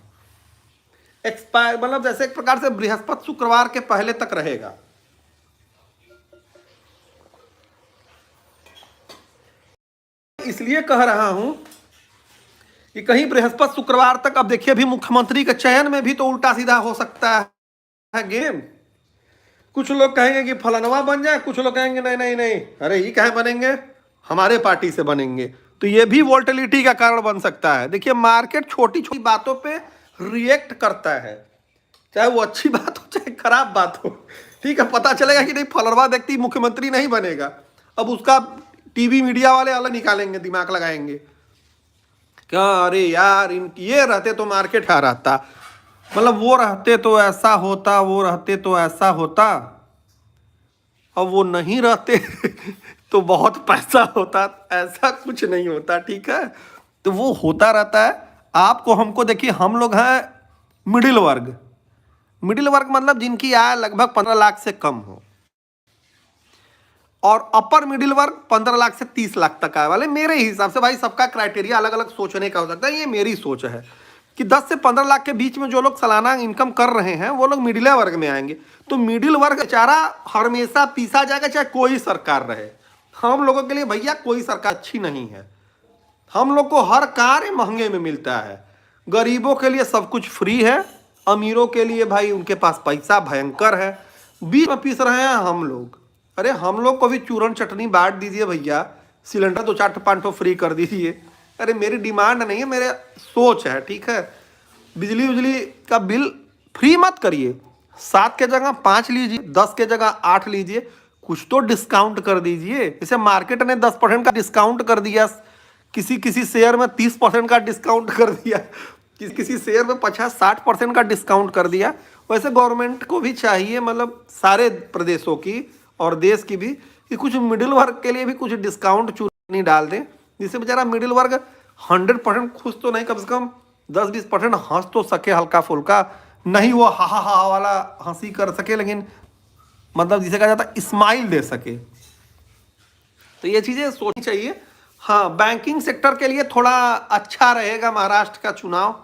एक्सपायर मतलब जैसे एक प्रकार से बृहस्पति शुक्रवार के पहले तक रहेगा। इसलिए कह रहा हूं कि कहीं बृहस्पति शुक्रवार तक, अब देखिए अभी मुख्यमंत्री के चयन में भी तो उल्टा सीधा हो सकता है गेम। कुछ लोग कहेंगे कि फलानवा बन जाए, कुछ लोग कहेंगे नहीं नहीं नहीं, अरे ये कहे बनेंगे, हमारे पार्टी से बनेंगे। तो ये भी वोलेटिलिटी का कारण बन सकता है। देखिए मार्केट छोटी छोटी बातों पे रिएक्ट करता है, चाहे वो अच्छी बात हो चाहे खराब बात हो। ठीक है, पता चलेगा कि नहीं फलरवा व्यक्ति मुख्यमंत्री नहीं बनेगा, अब उसका टीवी मीडिया वाले अलग निकालेंगे, दिमाग लगाएंगे क्या अरे यार ये रहते तो मार्केट आ रहता, मतलब वो रहते तो ऐसा होता, वो रहते तो ऐसा होता, अब वो नहीं रहते तो बहुत पैसा होता, ऐसा कुछ नहीं होता, ठीक है। तो वो होता रहता है। आपको हमको देखिए, हम लोग हैं मिडिल वर्ग। मिडिल वर्ग मतलब जिनकी आय लगभग 15 लाख से कम हो, और अपर मिडिल वर्ग 15 लाख से 30 लाख तक आए वाले। मेरे हिसाब से भाई सबका क्राइटेरिया अलग अलग सोचने का हो सकता है, ये मेरी सोच है कि 10 से 15 लाख के बीच में जो लोग सालाना इनकम कर रहे हैं वो लोग मिडिल वर्ग में आएंगे। तो मिडिल वर्ग बेचारा हमेशा पीसा जाएगा, चाहे कोई सरकार रहे। हम लोगों के लिए भैया कोई सरकार अच्छी नहीं है। हम लोग को हर कार्य महंगे में मिलता है। गरीबों के लिए सब कुछ फ्री है, अमीरों के लिए भाई उनके पास पैसा भयंकर है। बीच में पीस रहे हैं हम लोग। अरे हम लोग को भी चूरन चटनी बांट दीजिए भैया, सिलेंडर 2-4-5 फ्री कर दीजिए। अरे मेरी डिमांड नहीं है, मेरे सोच है, ठीक है। बिजली उजली का बिल फ्री मत करिए, 7 के जगह 5 लीजिए, 10 के जगह 8 लीजिए, कुछ तो डिस्काउंट कर दीजिए। जैसे मार्केट ने 10% का डिस्काउंट कर दिया, किसी किसी शेयर में 30% का डिस्काउंट कर दिया, किसी किसी शेयर में 50-60% का डिस्काउंट कर दिया। वैसे गवर्नमेंट को भी चाहिए, मतलब सारे प्रदेशों की और देश की भी, कि कुछ मिडिल वर्ग के लिए भी कुछ डिस्काउंट चूनी डाल दें, जिससे बेचारा मिडिल वर्ग 100% खुश तो नहीं, कम से कम 10-20% हंस तो सके, हल्का फुल्का। नहीं वो हा हा हा वाला हंसी कर सके, लेकिन मतलब जिसे कहा जाता है स्माइल दे सके। तो ये चीज़ें सोचनी चाहिए। हाँ, बैंकिंग सेक्टर के लिए थोड़ा अच्छा रहेगा महाराष्ट्र का चुनाव।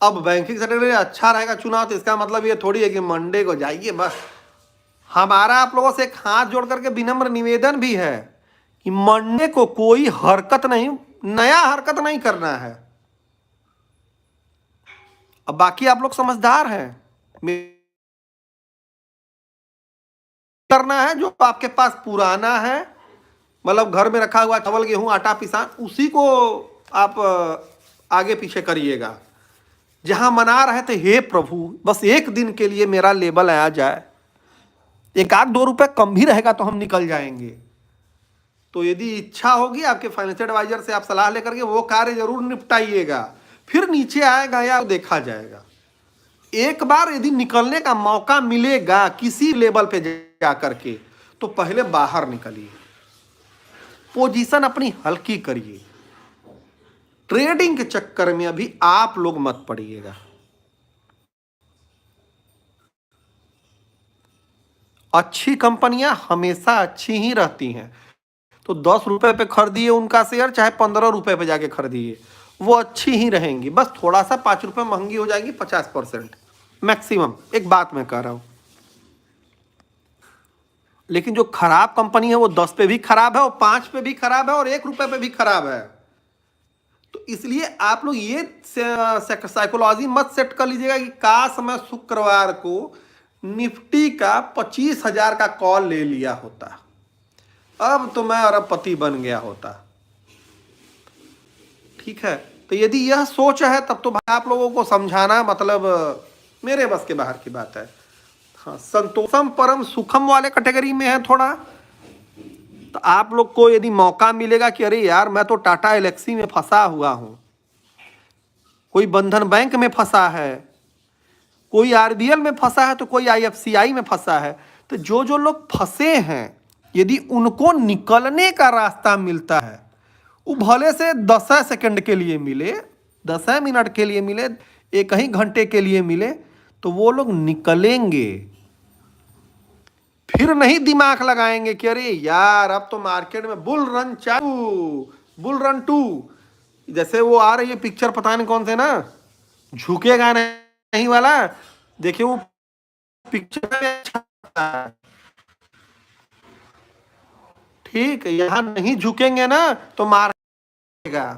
अब बैंकिंग सेक्टर के लिए अच्छा रहेगा चुनाव, तो इसका मतलब ये थोड़ी है कि मंडे को जाइए बस। हमारा आप लोगों से एक हाथ जोड़ करके विनम्र निवेदन भी है कि मंडे को कोई हरकत नहीं, नया हरकत नहीं करना है। अब बाकी आप लोग समझदार हैं, करना है जो आपके पास पुराना है, मतलब घर में रखा हुआ चावल गेहूं आटा पिसान, उसी को आप आगे पीछे करिएगा। जहां मना रहे थे, हे प्रभु बस एक दिन के लिए मेरा लेबल आ जाए, 1-2 रुपए कम भी रहेगा तो हम निकल जाएंगे। तो यदि इच्छा होगी आपके फाइनेंशियल एडवाइजर से आप सलाह लेकर के वो कार्य जरूर निपटाइएगा, फिर नीचे आएगा या देखा जाएगा। एक बार यदि निकलने का मौका मिलेगा किसी लेवल पे जा करके, तो पहले बाहर निकलिए, पोजीशन अपनी हल्की करिए। ट्रेडिंग के चक्कर में अभी आप लोग मत पड़िएगा। अच्छी कंपनियां हमेशा अच्छी ही रहती हैं। तो 10 रुपए पे खरीदिए उनका शेयर, चाहे 15 रुपए पे जाके खरीदिए, वो अच्छी ही रहेंगी। बस थोड़ा सा 5 रुपए महंगी हो जाएगी, 50% मैक्सिमम, एक बात मैं कह रहा हूं। लेकिन जो खराब कंपनी है वो 10 पे भी खराब है, और 5 पे भी खराब है, और 1 रुपए पे भी खराब है। तो इसलिए आप लोग ये साइकोलॉजी मत सेट कर लीजिएगा कि काश मैं शुक्रवार को निफ्टी का 25,000 का कॉल ले लिया होता, अब तो मैं अरबपति बन गया होता। ठीक है, तो यदि यह सोच है तब तो भाई आप लोगों को समझाना मतलब मेरे बस के बाहर की बात है। हाँ, संतोषम परम सुखम वाले कैटेगरी में है थोड़ा। तो आप लोग को यदि मौका मिलेगा कि अरे यार मैं तो टाटा एलेक्सी में फंसा हुआ हूं, कोई बंधन बैंक में फंसा है, कोई आरबीएल में फंसा है, तो कोई आईएफसीआई में फंसा है, तो जो जो लोग फंसे हैं यदि उनको निकलने का रास्ता मिलता है, वो भले से 10 सेकंड के लिए मिले, 10 मिनट के लिए मिले, 1 ही घंटे के लिए मिले, तो वो लोग निकलेंगे। फिर नहीं दिमाग लगाएंगे कि अरे यार अब तो मार्केट में बुल रन चालू, बुल रन 2, जैसे वो आ रही है पिक्चर, पता नहीं कौन से ना, झुकेगा नहीं वाला, देखिए वो पिक्चर में अच्छा, ठीक है, यहां नहीं झुकेंगे ना तो मारेगा।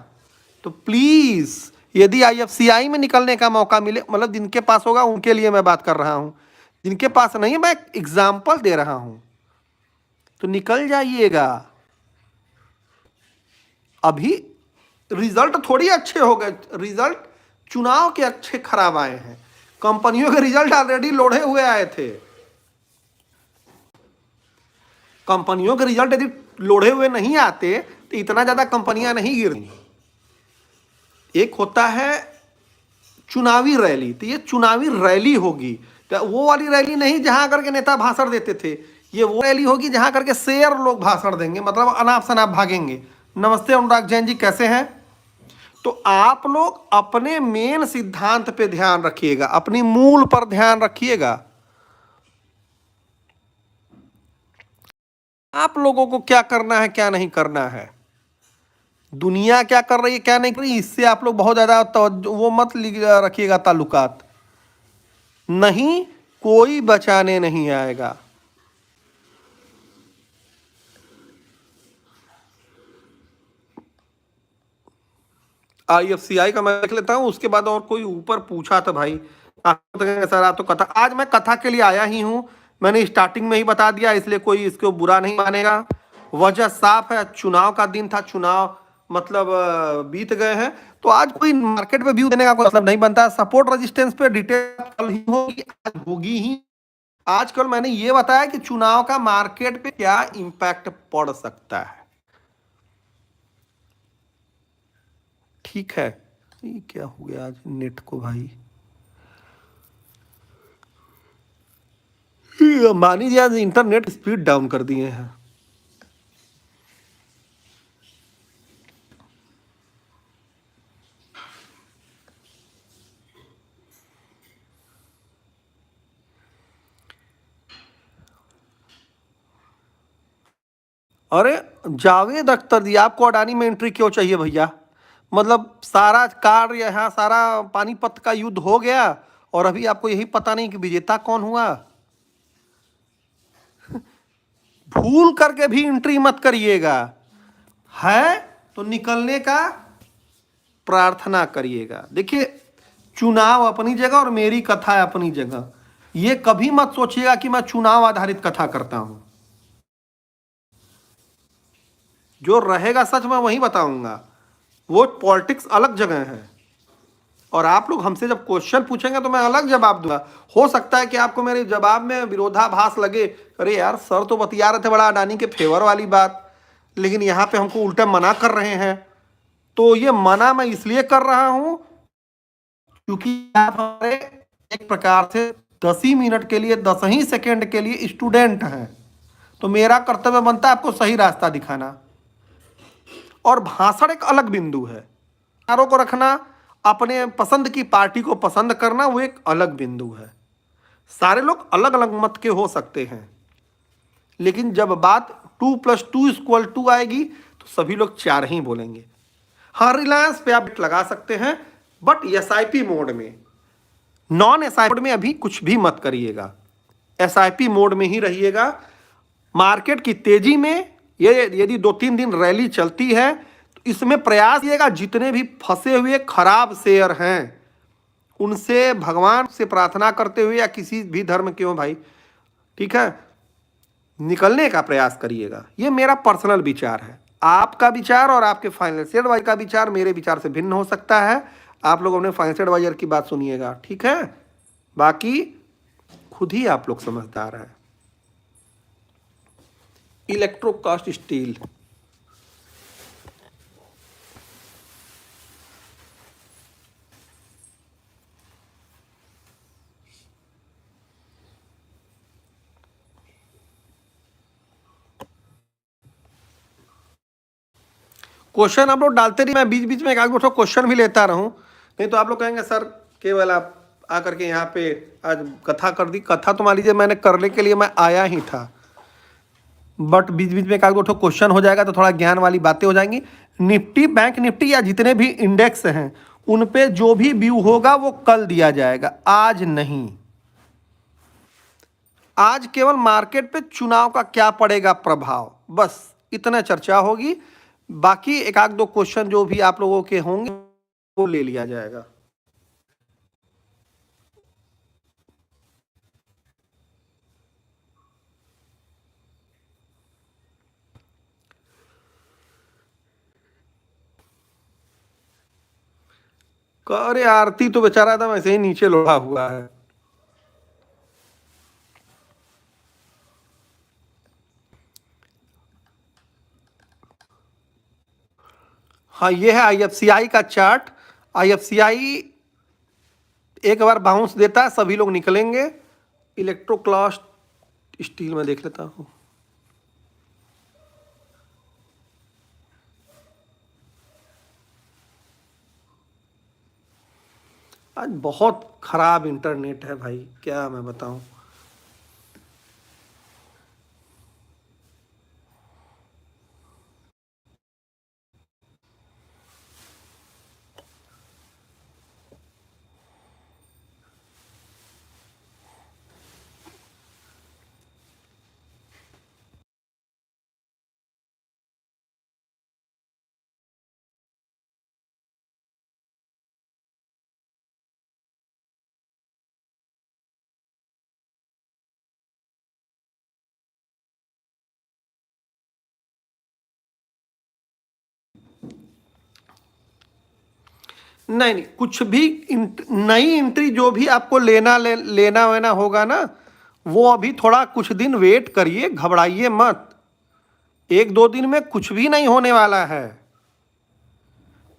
तो प्लीज यदि आईएफसीआई में निकलने का मौका मिले, मतलब जिनके पास होगा उनके लिए मैं बात कर रहा हूं, जिनके पास नहीं मैं एग्जाम्पल दे रहा हूं, तो निकल जाइएगा। अभी रिजल्ट थोड़ी अच्छे हो गए, रिजल्ट चुनाव के अच्छे खराब आए हैं, कंपनियों के रिजल्ट ऑलरेडी लोढ़े हुए आए थे। कंपनियों के रिजल्ट यदि लोढ़े हुए नहीं आते तो इतना ज्यादा कंपनियां नहीं गिरती। एक होता है चुनावी रैली, तो ये चुनावी रैली होगी, तो वो वाली रैली नहीं जहां करके नेता भाषण देते थे, ये वो रैली होगी जहां करके शेयर लोग भाषण देंगे, मतलब अनाप शनाप भागेंगे। नमस्ते अनुराग जैन जी, कैसे हैं? तो आप लोग अपने मेन सिद्धांत पे ध्यान रखिएगा, अपनी मूल पर ध्यान रखिएगा। आप लोगों को क्या करना है क्या नहीं करना है, दुनिया क्या कर रही है क्या नहीं कर रही, इससे आप लोग बहुत ज्यादा वो मत रखिएगा ताल्लुकात। नहीं, कोई बचाने नहीं आएगा। IFCI का मैं देख लेता हूँ, उसके बाद और कोई ऊपर पूछा था भाई। सर आप तो कथा, आज मैं कथा के लिए आया ही हूँ, मैंने स्टार्टिंग में ही बता दिया, इसलिए कोई इसको बुरा नहीं मानेगा। वजह साफ है, चुनाव का दिन था, चुनाव मतलब बीत गए हैं, तो आज कोई मार्केट में व्यू देने का कोई मतलब नहीं बनता। सपोर्ट रेजिस्टेंस पे डिटेल कल ही होगी, आज होगी ही। आजकल मैंने ये बताया कि चुनाव का मार्केट पे क्या इंपैक्ट पड़ सकता है, ठीक है। ये क्या हो गया आज नेट को भाई, अंबानी जी आज इंटरनेट स्पीड डाउन कर दिए हैं। अरे जावेद अख्तर जी, आपको अडानी में एंट्री क्यों चाहिए भैया? मतलब सारा कार्य यहाँ, सारा पानीपत का युद्ध हो गया और अभी आपको यही पता नहीं कि विजेता कौन हुआ। भूल करके भी एंट्री मत करिएगा, है तो निकलने का प्रार्थना करिएगा। देखिए, चुनाव अपनी जगह और मेरी कथा अपनी जगह, ये कभी मत सोचिएगा कि मैं चुनाव आधारित कथा करता हूं। जो रहेगा सच मैं वही बताऊंगा, वो पॉलिटिक्स अलग जगह है। और आप लोग हमसे जब क्वेश्चन पूछेंगे तो मैं अलग जवाब दूंगा। हो सकता है कि आपको मेरे जवाब में विरोधाभास लगे, अरे यार सर तो बतिया रहे थे बड़ा अडानी के फेवर वाली बात, लेकिन यहाँ पे हमको उल्टा मना कर रहे हैं। तो ये मना मैं इसलिए कर रहा हूं क्योंकि आप हमारे एक प्रकार से 10 ही मिनट के लिए, 10 ही सेकेंड के लिए स्टूडेंट हैं, तो मेरा कर्तव्य बनता है आपको सही रास्ता दिखाना। और भाषण एक अलग बिंदु है, विचारों को रखना, अपने पसंद की पार्टी को पसंद करना, वो एक अलग बिंदु है। सारे लोग अलग अलग मत के हो सकते हैं, लेकिन जब बात 2+2 आएगी तो सभी लोग 4 ही बोलेंगे। हाँ, रिलायंस पे आप बेट लगा सकते हैं, बट SIP मोड में, नॉन SIP मोड में अभी कुछ भी मत करिएगा, SIP मोड में ही रहिएगा। मार्केट की तेजी में ये यदि 2-3 दिन रैली चलती है तो इसमें प्रयास कीजिएगा, जितने भी फंसे हुए खराब शेयर हैं उनसे भगवान से प्रार्थना करते हुए, या किसी भी धर्म के हो भाई, ठीक है, निकलने का प्रयास करिएगा। ये मेरा पर्सनल विचार है। आपका विचार और आपके फाइनेंशियल एडवाइजर का विचार मेरे विचार से भिन्न हो सकता है। आप लोग अपने फाइनेंशियल एडवाइजर की बात सुनिएगा, ठीक है। बाकी खुद ही आप लोग समझदार हैं। इलेक्ट्रोकास्ट स्टील, क्वेश्चन आप लोग डालते रहिए, मैं बीच बीच में एक आध क्वेश्चन भी लेता रहूं, नहीं तो आप लोग कहेंगे सर केवल आप आकर के यहाँ पे आज कथा कर दी। कथा तो मान लीजिए मैंने करने के लिए मैं आया ही था, बट बीच बीच में एक आध क्वेश्चन हो जाएगा तो थोड़ा ज्ञान वाली बातें हो जाएंगी। निफ्टी, बैंक निफ्टी या जितने भी इंडेक्स हैं उन पे जो भी व्यू होगा वो कल दिया जाएगा, आज नहीं। आज केवल मार्केट पे चुनाव का क्या पड़ेगा प्रभाव, बस इतना चर्चा होगी। बाकी एक आध दो क्वेश्चन जो भी आप लोगों के होंगे वो ले लिया जाएगा। अरे आरती तो बेचारा था वैसे ही नीचे लोढ़ा हुआ है। हाँ, ये है IFCI का चार्ट। IFCI एक बार बाउंस देता है सभी लोग निकलेंगे। इलेक्ट्रोकास्ट स्टील में देख लेता हूँ। आज बहुत खराब इंटरनेट है भाई, क्या मैं बताऊं। नहीं नहीं, कुछ भी नई एंट्री जो भी आपको लेना वेना होगा ना, वो अभी थोड़ा कुछ दिन वेट करिए, घबराइए मत। एक दो दिन में कुछ भी नहीं होने वाला है।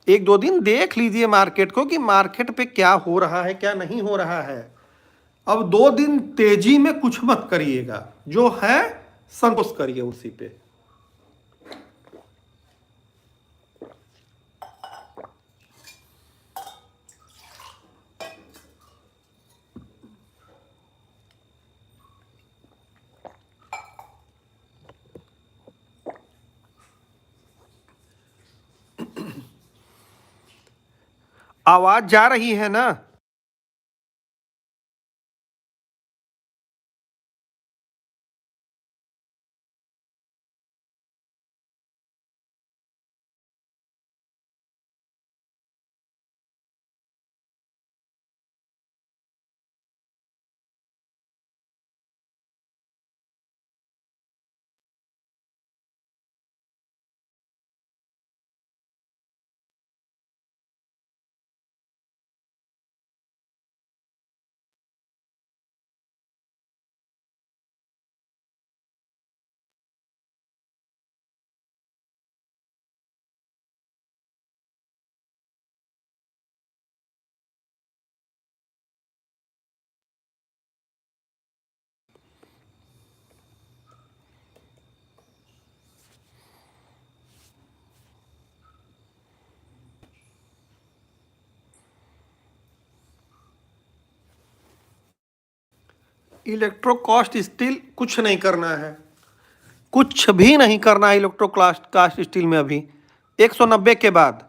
एक दो दिन देख लीजिए मार्केट को कि मार्केट पे क्या हो रहा है क्या नहीं हो रहा है। अब 2 दिन तेजी में कुछ मत करिएगा, जो है संतोष करिए उसी पे। आवाज जा रही है ना? इलेक्ट्रो कास्ट स्टील कुछ नहीं करना है, कुछ भी नहीं करना है इलेक्ट्रो कास्ट स्टील में अभी 190 के बाद।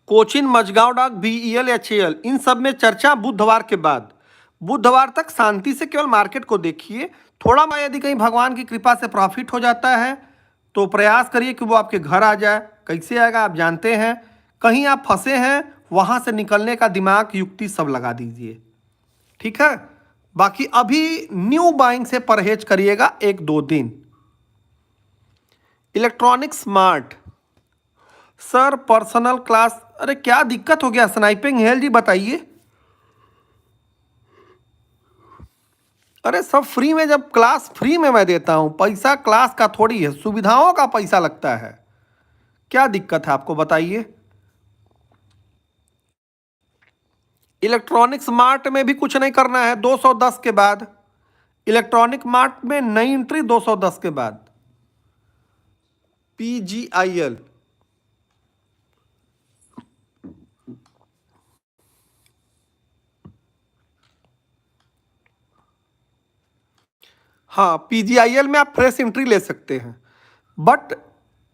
कोचिन, मजगांव डाक, बीईएल, एचएएल, इन सब में चर्चा बुधवार के बाद। बुधवार तक शांति से केवल मार्केट को देखिए। थोड़ा मैं यदि कहीं भगवान की कृपा से प्रॉफिट हो जाता है तो प्रयास करिए कि वो आपके घर आ जाए। कैसे आएगा आप जानते हैं। कहीं आप फंसे हैं, वहां से निकलने का दिमाग युक्ति सब लगा दीजिए, ठीक है। बाकी अभी न्यू बाइंग से परहेज करिएगा 1-2 दिन। Electronic smart sir, personal class, अरे क्या दिक्कत हो गया स्नाइपिंग हेल जी, बताइए। अरे सब फ्री में, जब क्लास फ्री में मैं देता हूं, पैसा क्लास का थोड़ी है, सुविधाओं का पैसा लगता है। क्या दिक्कत है आपको बताइए। इलेक्ट्रॉनिक स्मार्ट में भी कुछ नहीं करना है 210 के बाद। इलेक्ट्रॉनिक मार्ट में नई एंट्री 210 के बाद। पीजीआईएल, हाँ पीजीआईएल में आप फ्रेश एंट्री ले सकते हैं, बट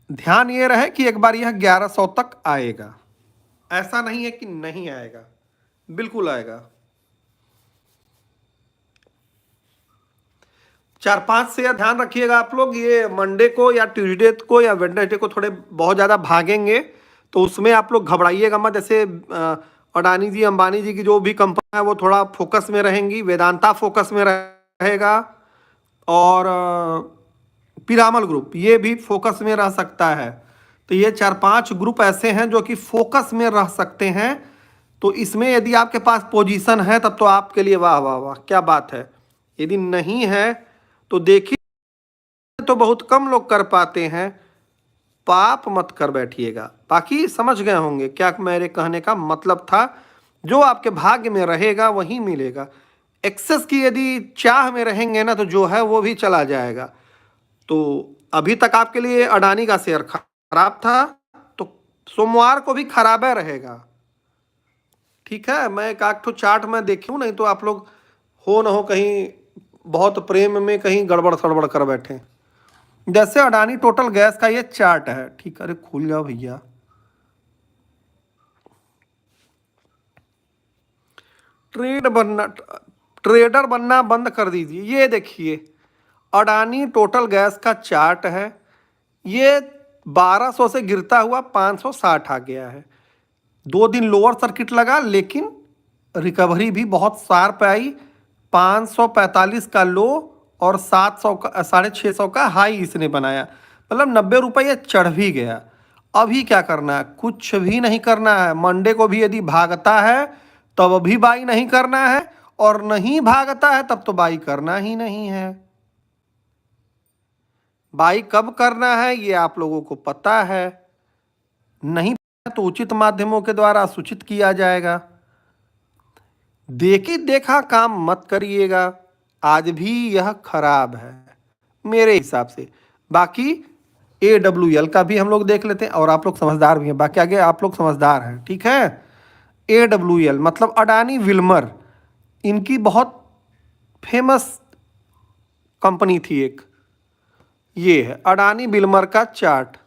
ध्यान ये रहे कि एक बार यह 1100 तक आएगा। ऐसा नहीं है कि नहीं आएगा, बिल्कुल आएगा। 4-5 से ध्यान रखिएगा आप लोग। ये मंडे को या ट्यूसडे को या वेडनेसडे को थोड़े बहुत ज़्यादा भागेंगे, तो उसमें आप लोग घबराइएगा मत। जैसे अडानी जी, अंबानी जी की जो भी कंपनी है वो थोड़ा फोकस में रहेंगी। वेदांता फोकस में रहेगा, और पिरामल ग्रुप ये भी फोकस में रह सकता है। तो ये 4-5 ग्रुप ऐसे हैं जो कि फोकस में रह सकते हैं। तो इसमें यदि आपके पास पोजीशन है तब तो आपके लिए वाह वाह वाह क्या बात है। यदि नहीं है तो देखिए, तो बहुत कम लोग कर पाते हैं। पाप मत कर बैठिएगा। बाकी समझ गए होंगे क्या मेरे कहने का मतलब था। जो आपके भाग्य में रहेगा वही मिलेगा। एक्सेस की यदि चाह में रहेंगे ना तो जो है वो भी चला जाएगा। तो अभी तक आपके लिए अडानी का शेयर खराब था, तो सोमवार को भी खराब रहेगा। ठीक है, मैं एक आध ठो चार्ट में देखूं, नहीं तो आप लोग हो ना हो कहीं बहुत प्रेम में कहीं गड़बड़ सड़बड़ कर बैठे। जैसे अडानी टोटल गैस का ये चार्ट है, ठीक है, अरे खुल जाओ भैया। ट्रेडर बनना बंद कर दीजिए। ये देखिए अडानी टोटल गैस का चार्ट है, ये 1200 से गिरता हुआ 560 आ गया है। 2 दिन लोअर सर्किट लगा, लेकिन रिकवरी भी बहुत शार्प आई। 545 का लो और 700 का 650 का हाई इसने बनाया, मतलब 90 रुपये चढ़ भी गया। अभी क्या करना है? कुछ भी नहीं करना है। मंडे को भी यदि भागता है तब भी बाई नहीं करना है, और नहीं भागता है तब तो बाई करना ही नहीं है। बाई कब करना है ये आप लोगों को पता है, नहीं तो उचित माध्यमों के द्वारा सूचित किया जाएगा। देखी देखा काम मत करिएगा। आज भी यह खराब है मेरे हिसाब से। बाकी AWL का भी हम लोग देख लेते हैं, और आप लोग समझदार भी हैं, बाकी आगे आप लोग समझदार हैं, ठीक है। AWL मतलब अडानी विल्मर, इनकी बहुत फेमस कंपनी थी एक। ये है अडानी विल्मर का चार्ट।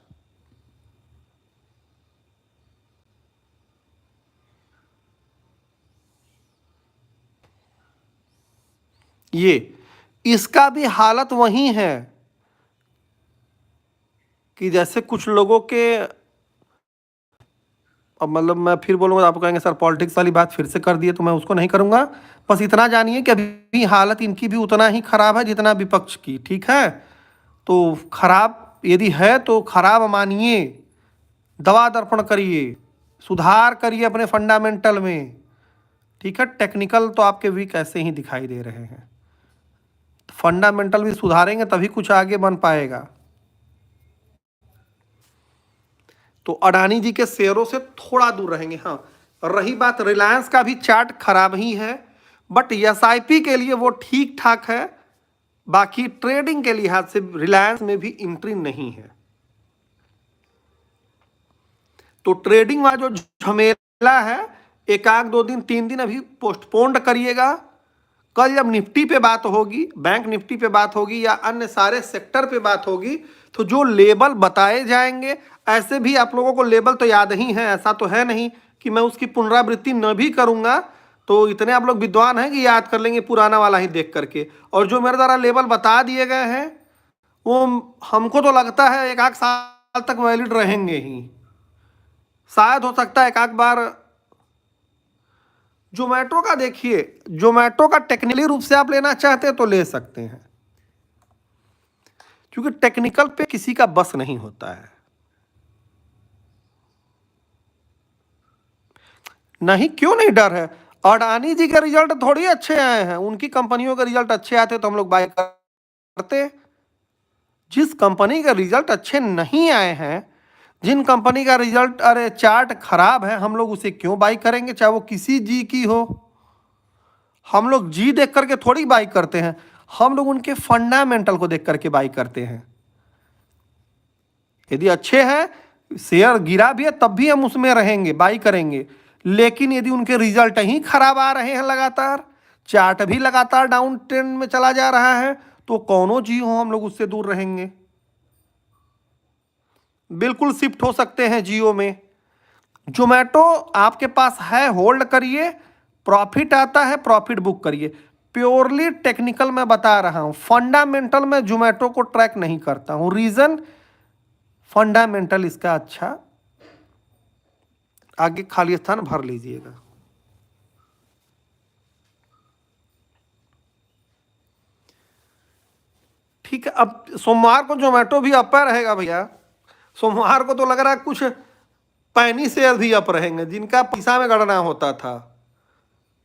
ये इसका भी हालत वही है कि जैसे कुछ लोगों के, अब मतलब मैं फिर बोलूँगा आप कहेंगे सर पॉलिटिक्स वाली बात फिर से कर दिए, तो मैं उसको नहीं करूँगा। बस इतना जानिए कि अभी हालत इनकी भी उतना ही खराब है जितना विपक्ष की, ठीक है। तो खराब यदि है तो खराब मानिए, दवा दर्पण करिए, सुधार करिए अपने फंडामेंटल में, ठीक है। टेक्निकल तो आपके वीक ऐसे ही दिखाई दे रहे हैं, फंडामेंटल भी सुधारेंगे तभी कुछ आगे बन पाएगा। तो अडानी जी के शेयरों से थोड़ा दूर रहेंगे। हाँ, रही बात रिलायंस का भी चार्ट खराब ही है, बट SIP के लिए वो ठीक ठाक है। बाकी ट्रेडिंग के लिहाज से रिलायंस में भी एंट्री नहीं है। तो ट्रेडिंग वाला जो झमेला है, एक आध 2 दिन 3 दिन अभी पोस्टपोन्ड करिएगा। कल जब निफ्टी पे बात होगी, बैंक निफ्टी पे बात होगी, या अन्य सारे सेक्टर पे बात होगी, तो जो लेबल बताए जाएंगे, ऐसे भी आप लोगों को लेबल तो याद ही है, ऐसा तो है नहीं कि मैं उसकी पुनरावृत्ति न भी करूंगा। तो इतने आप लोग विद्वान हैं कि याद कर लेंगे पुराना वाला ही देख करके। और जो मेरे द्वारा लेबल बता दिए गए हैं वो हमको तो लगता है एक आध साल तक वैलिड रहेंगे ही। शायद हो सकता है एक आध बार जोमेटो का देखिए, जोमेटो का टेक्निकली रूप से आप लेना चाहते हैं तो ले सकते हैं, क्योंकि टेक्निकल पे किसी का बस नहीं होता है। नहीं, क्यों नहीं डर है? अडानी जी के रिजल्ट थोड़ी अच्छे आए हैं, उनकी कंपनियों के रिजल्ट अच्छे आते तो हम लोग बाय करते। जिस कंपनी के रिजल्ट अच्छे नहीं आए हैं, जिन कंपनी का रिजल्ट अरे चार्ट खराब है, हम लोग उसे क्यों बाई करेंगे, चाहे वो किसी जी की हो। हम लोग जी देख करके थोड़ी बाई करते हैं, हम लोग उनके फंडामेंटल को देख करके बाई करते हैं। यदि अच्छे हैं, शेयर गिरा भी है तब भी हम उसमें रहेंगे, बाई करेंगे। लेकिन यदि उनके रिजल्ट ही खराब आ रहे हैं लगातार, चार्ट भी लगातार डाउन ट्रेंड में चला जा रहा है, तो कौनो जी हो हम लोग उससे दूर रहेंगे। बिल्कुल शिफ्ट हो सकते हैं जियो में। जोमेटो आपके पास है, होल्ड करिए, प्रॉफिट आता है प्रॉफिट बुक करिए। प्योरली टेक्निकल मैं बता रहा हूं, फंडामेंटल में जोमेटो को ट्रैक नहीं करता हूं। रीजन, फंडामेंटल इसका अच्छा, आगे खाली स्थान भर लीजिएगा। ठीक है, अब सोमवार को जोमेटो भी अप रहेगा भैया। सोमवार को तो लग रहा है कुछ पैनी शेयर भी अप रहेंगे, जिनका पैसा में गणना होता था।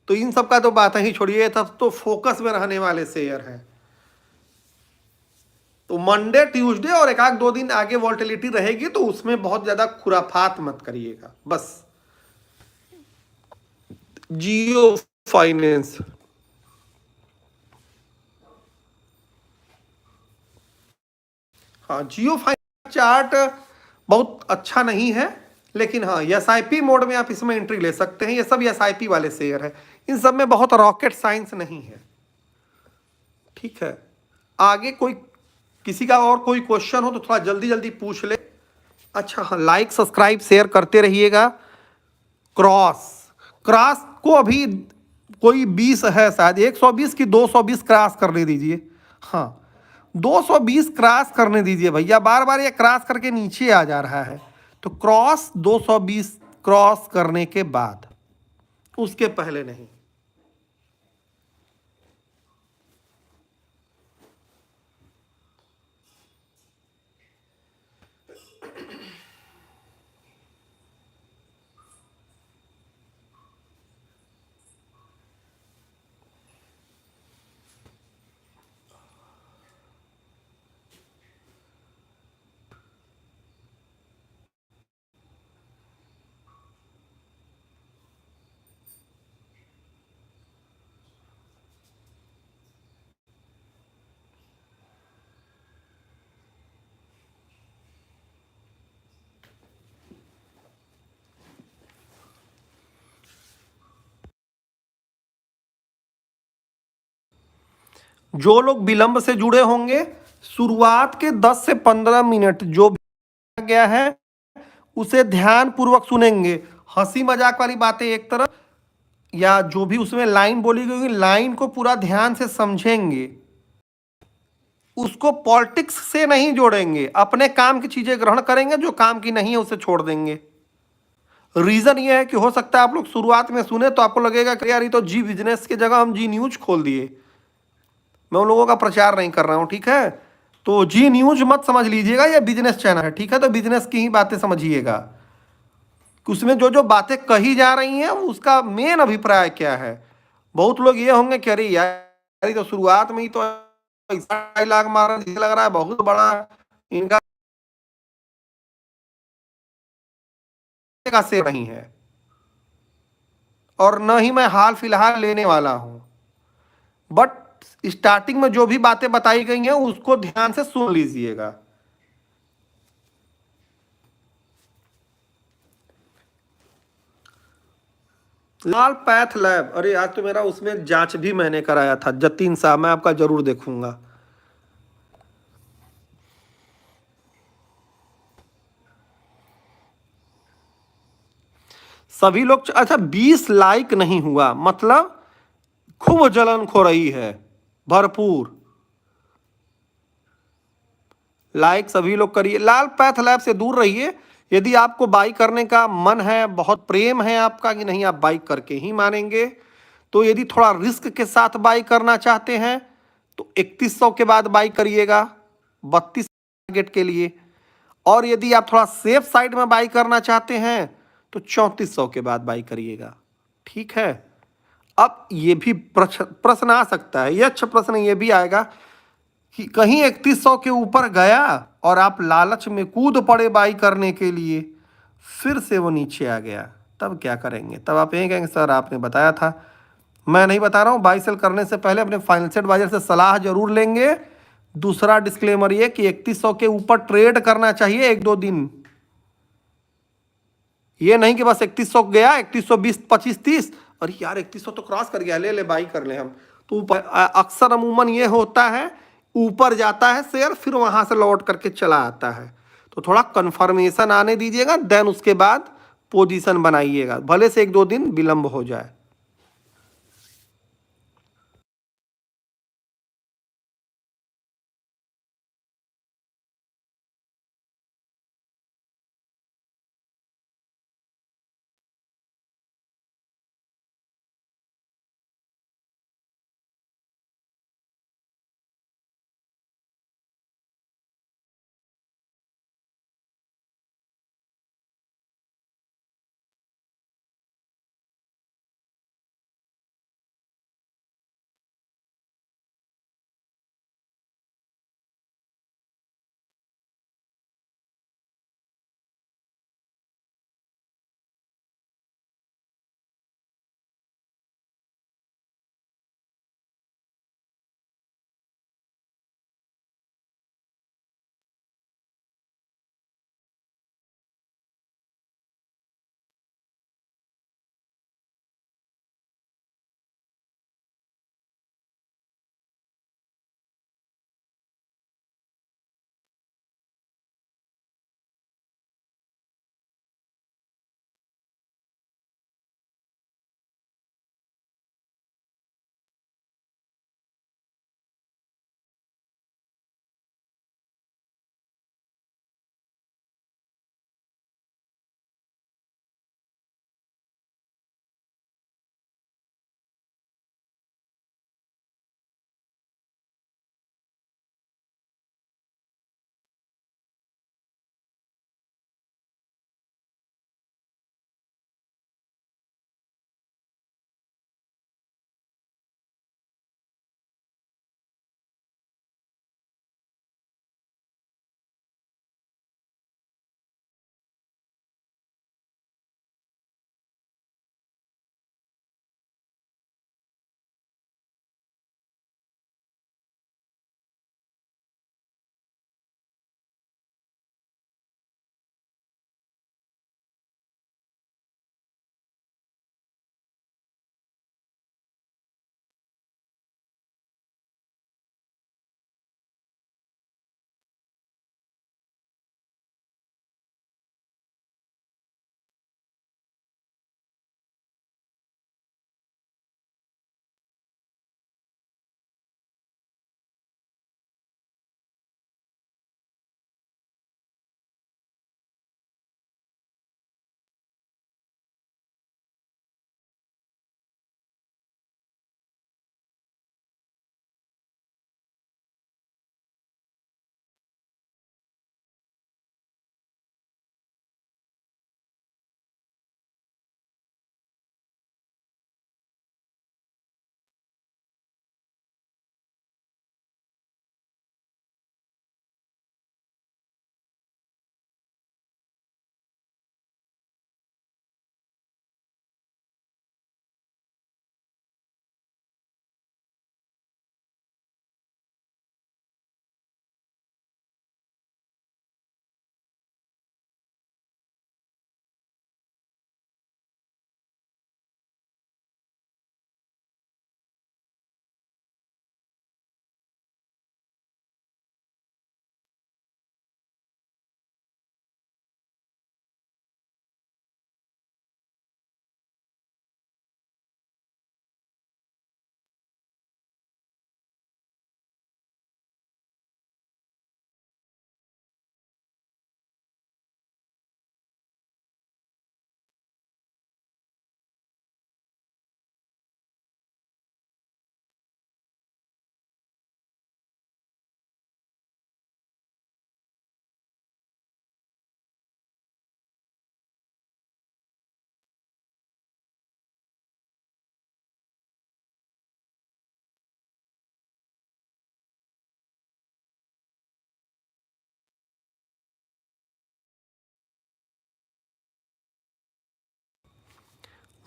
तो इन सब का तो बात ही छोड़िए, तब तो फोकस में रहने वाले शेयर हैं। तो मंडे ट्यूसडे और एक आध 2 दिन आगे वॉल्टिलिटी रहेगी, तो उसमें बहुत ज्यादा खुराफात मत करिएगा बस। जियो फाइनेंस, हाँ, जियो फाइनेंस चार्ट बहुत अच्छा नहीं है, लेकिन हाँ एसआईपी मोड में आप इसमें एंट्री ले सकते हैं। ये सब एसआईपी वाले शेयर है, इन सब में बहुत रॉकेट साइंस नहीं है। ठीक है, आगे कोई किसी का और कोई क्वेश्चन हो तो थोड़ा जल्दी जल्दी पूछ ले। अच्छा हाँ, लाइक सब्सक्राइब शेयर करते रहिएगा। क्रॉस क्रॉस को अभी कोई 20 है शायद, 120 की 220 क्रॉस करने दीजिए। हाँ, 220 क्रॉस करने दीजिए भैया, बार बार ये क्रॉस करके नीचे आ जा रहा है। तो क्रॉस 220 क्रॉस करने के बाद, उसके पहले नहीं। जो लोग विलंब से जुड़े होंगे, शुरुआत के 10 से 15 मिनट जो भी गया है उसे ध्यान पूर्वक सुनेंगे। हंसी मजाक वाली बातें एक तरफ, या जो भी उसमें लाइन बोली गई होगी, लाइन को पूरा ध्यान से समझेंगे। उसको पॉलिटिक्स से नहीं जोड़ेंगे, अपने काम की चीजें ग्रहण करेंगे, जो काम की नहीं है उसे छोड़ देंगे। रीजन ये है कि हो सकता है आप लोग शुरुआत में सुने तो आपको लगेगा कि यार ये तो जी बिजनेस की जगह हम जी न्यूज खोल दिए। मैं उन लोगों का प्रचार नहीं कर रहा हूं, ठीक है। तो जी न्यूज मत समझ लीजिएगा, ये बिजनेस चैनल है, ठीक है। तो बिजनेस की ही बातें समझिएगा कि उसमें जो जो बातें कही जा रही हैं उसका मेन अभिप्राय क्या है। बहुत लोग ये होंगे कि अरे यार ये तो शुरुआत में ही तो ऐसा डायलॉग मारा, लग रहा है बहुत बड़ा इनका का शेयर नहीं है, और न ही मैं हाल फिलहाल लेने वाला हूं। बट स्टार्टिंग में जो भी बातें बताई गई हैं उसको ध्यान से सुन लीजिएगा। लाल पैथ लैब, अरे आज तो मेरा उसमें जांच भी मैंने कराया था, जतीन साहब, मैं आपका जरूर देखूंगा। सभी लोग, अच्छा 20 लाइक नहीं हुआ मतलब खूब जलन खो रही है, भरपूर। लाइक सभी लोग करिए, लाल पैथ लैब से दूर रहिए। यदि आपको बाई करने का मन है, बहुत प्रेम है आपका कि नहीं आप बाई करके ही मानेंगे, तो यदि थोड़ा रिस्क के साथ बाई करना चाहते हैं तो 3100 के बाद बाई करिएगा, 32 टारगेट के लिए। और यदि आप थोड़ा सेफ साइड में बाई करना चाहते हैं तो 3400 के बाद बाई करिएगा, ठीक है। अब ये भी प्रश्न आ सकता है, ये अच्छा प्रश्न ये भी आएगा कि कहीं 3100 के ऊपर गया और आप लालच में कूद पड़े बाई करने के लिए, फिर से वो नीचे आ गया, तब क्या करेंगे। तब आप यही कहेंगे सर आपने बताया था। मैं नहीं बता रहा हूँ, बाई सेल करने से पहले अपने फाइनेंशियल एडवाइजर से सलाह जरूर लेंगे। दूसरा डिस्क्लेमर ये कि 3100 के ऊपर ट्रेड करना चाहिए 1-2 दिन। ये नहीं कि बस 3100 गया, 3120 25 30, अरे यार 3100 तो क्रॉस कर गया, ले ले बाई कर ले हम। तो अक्सर अमूमन ये होता है, ऊपर जाता है शेयर, फिर वहां से लौट करके चला आता है। तो थोड़ा कंफर्मेशन आने दीजिएगा, देन उसके बाद पोजीशन बनाइएगा, भले से 1-2 दिन विलंब हो जाए।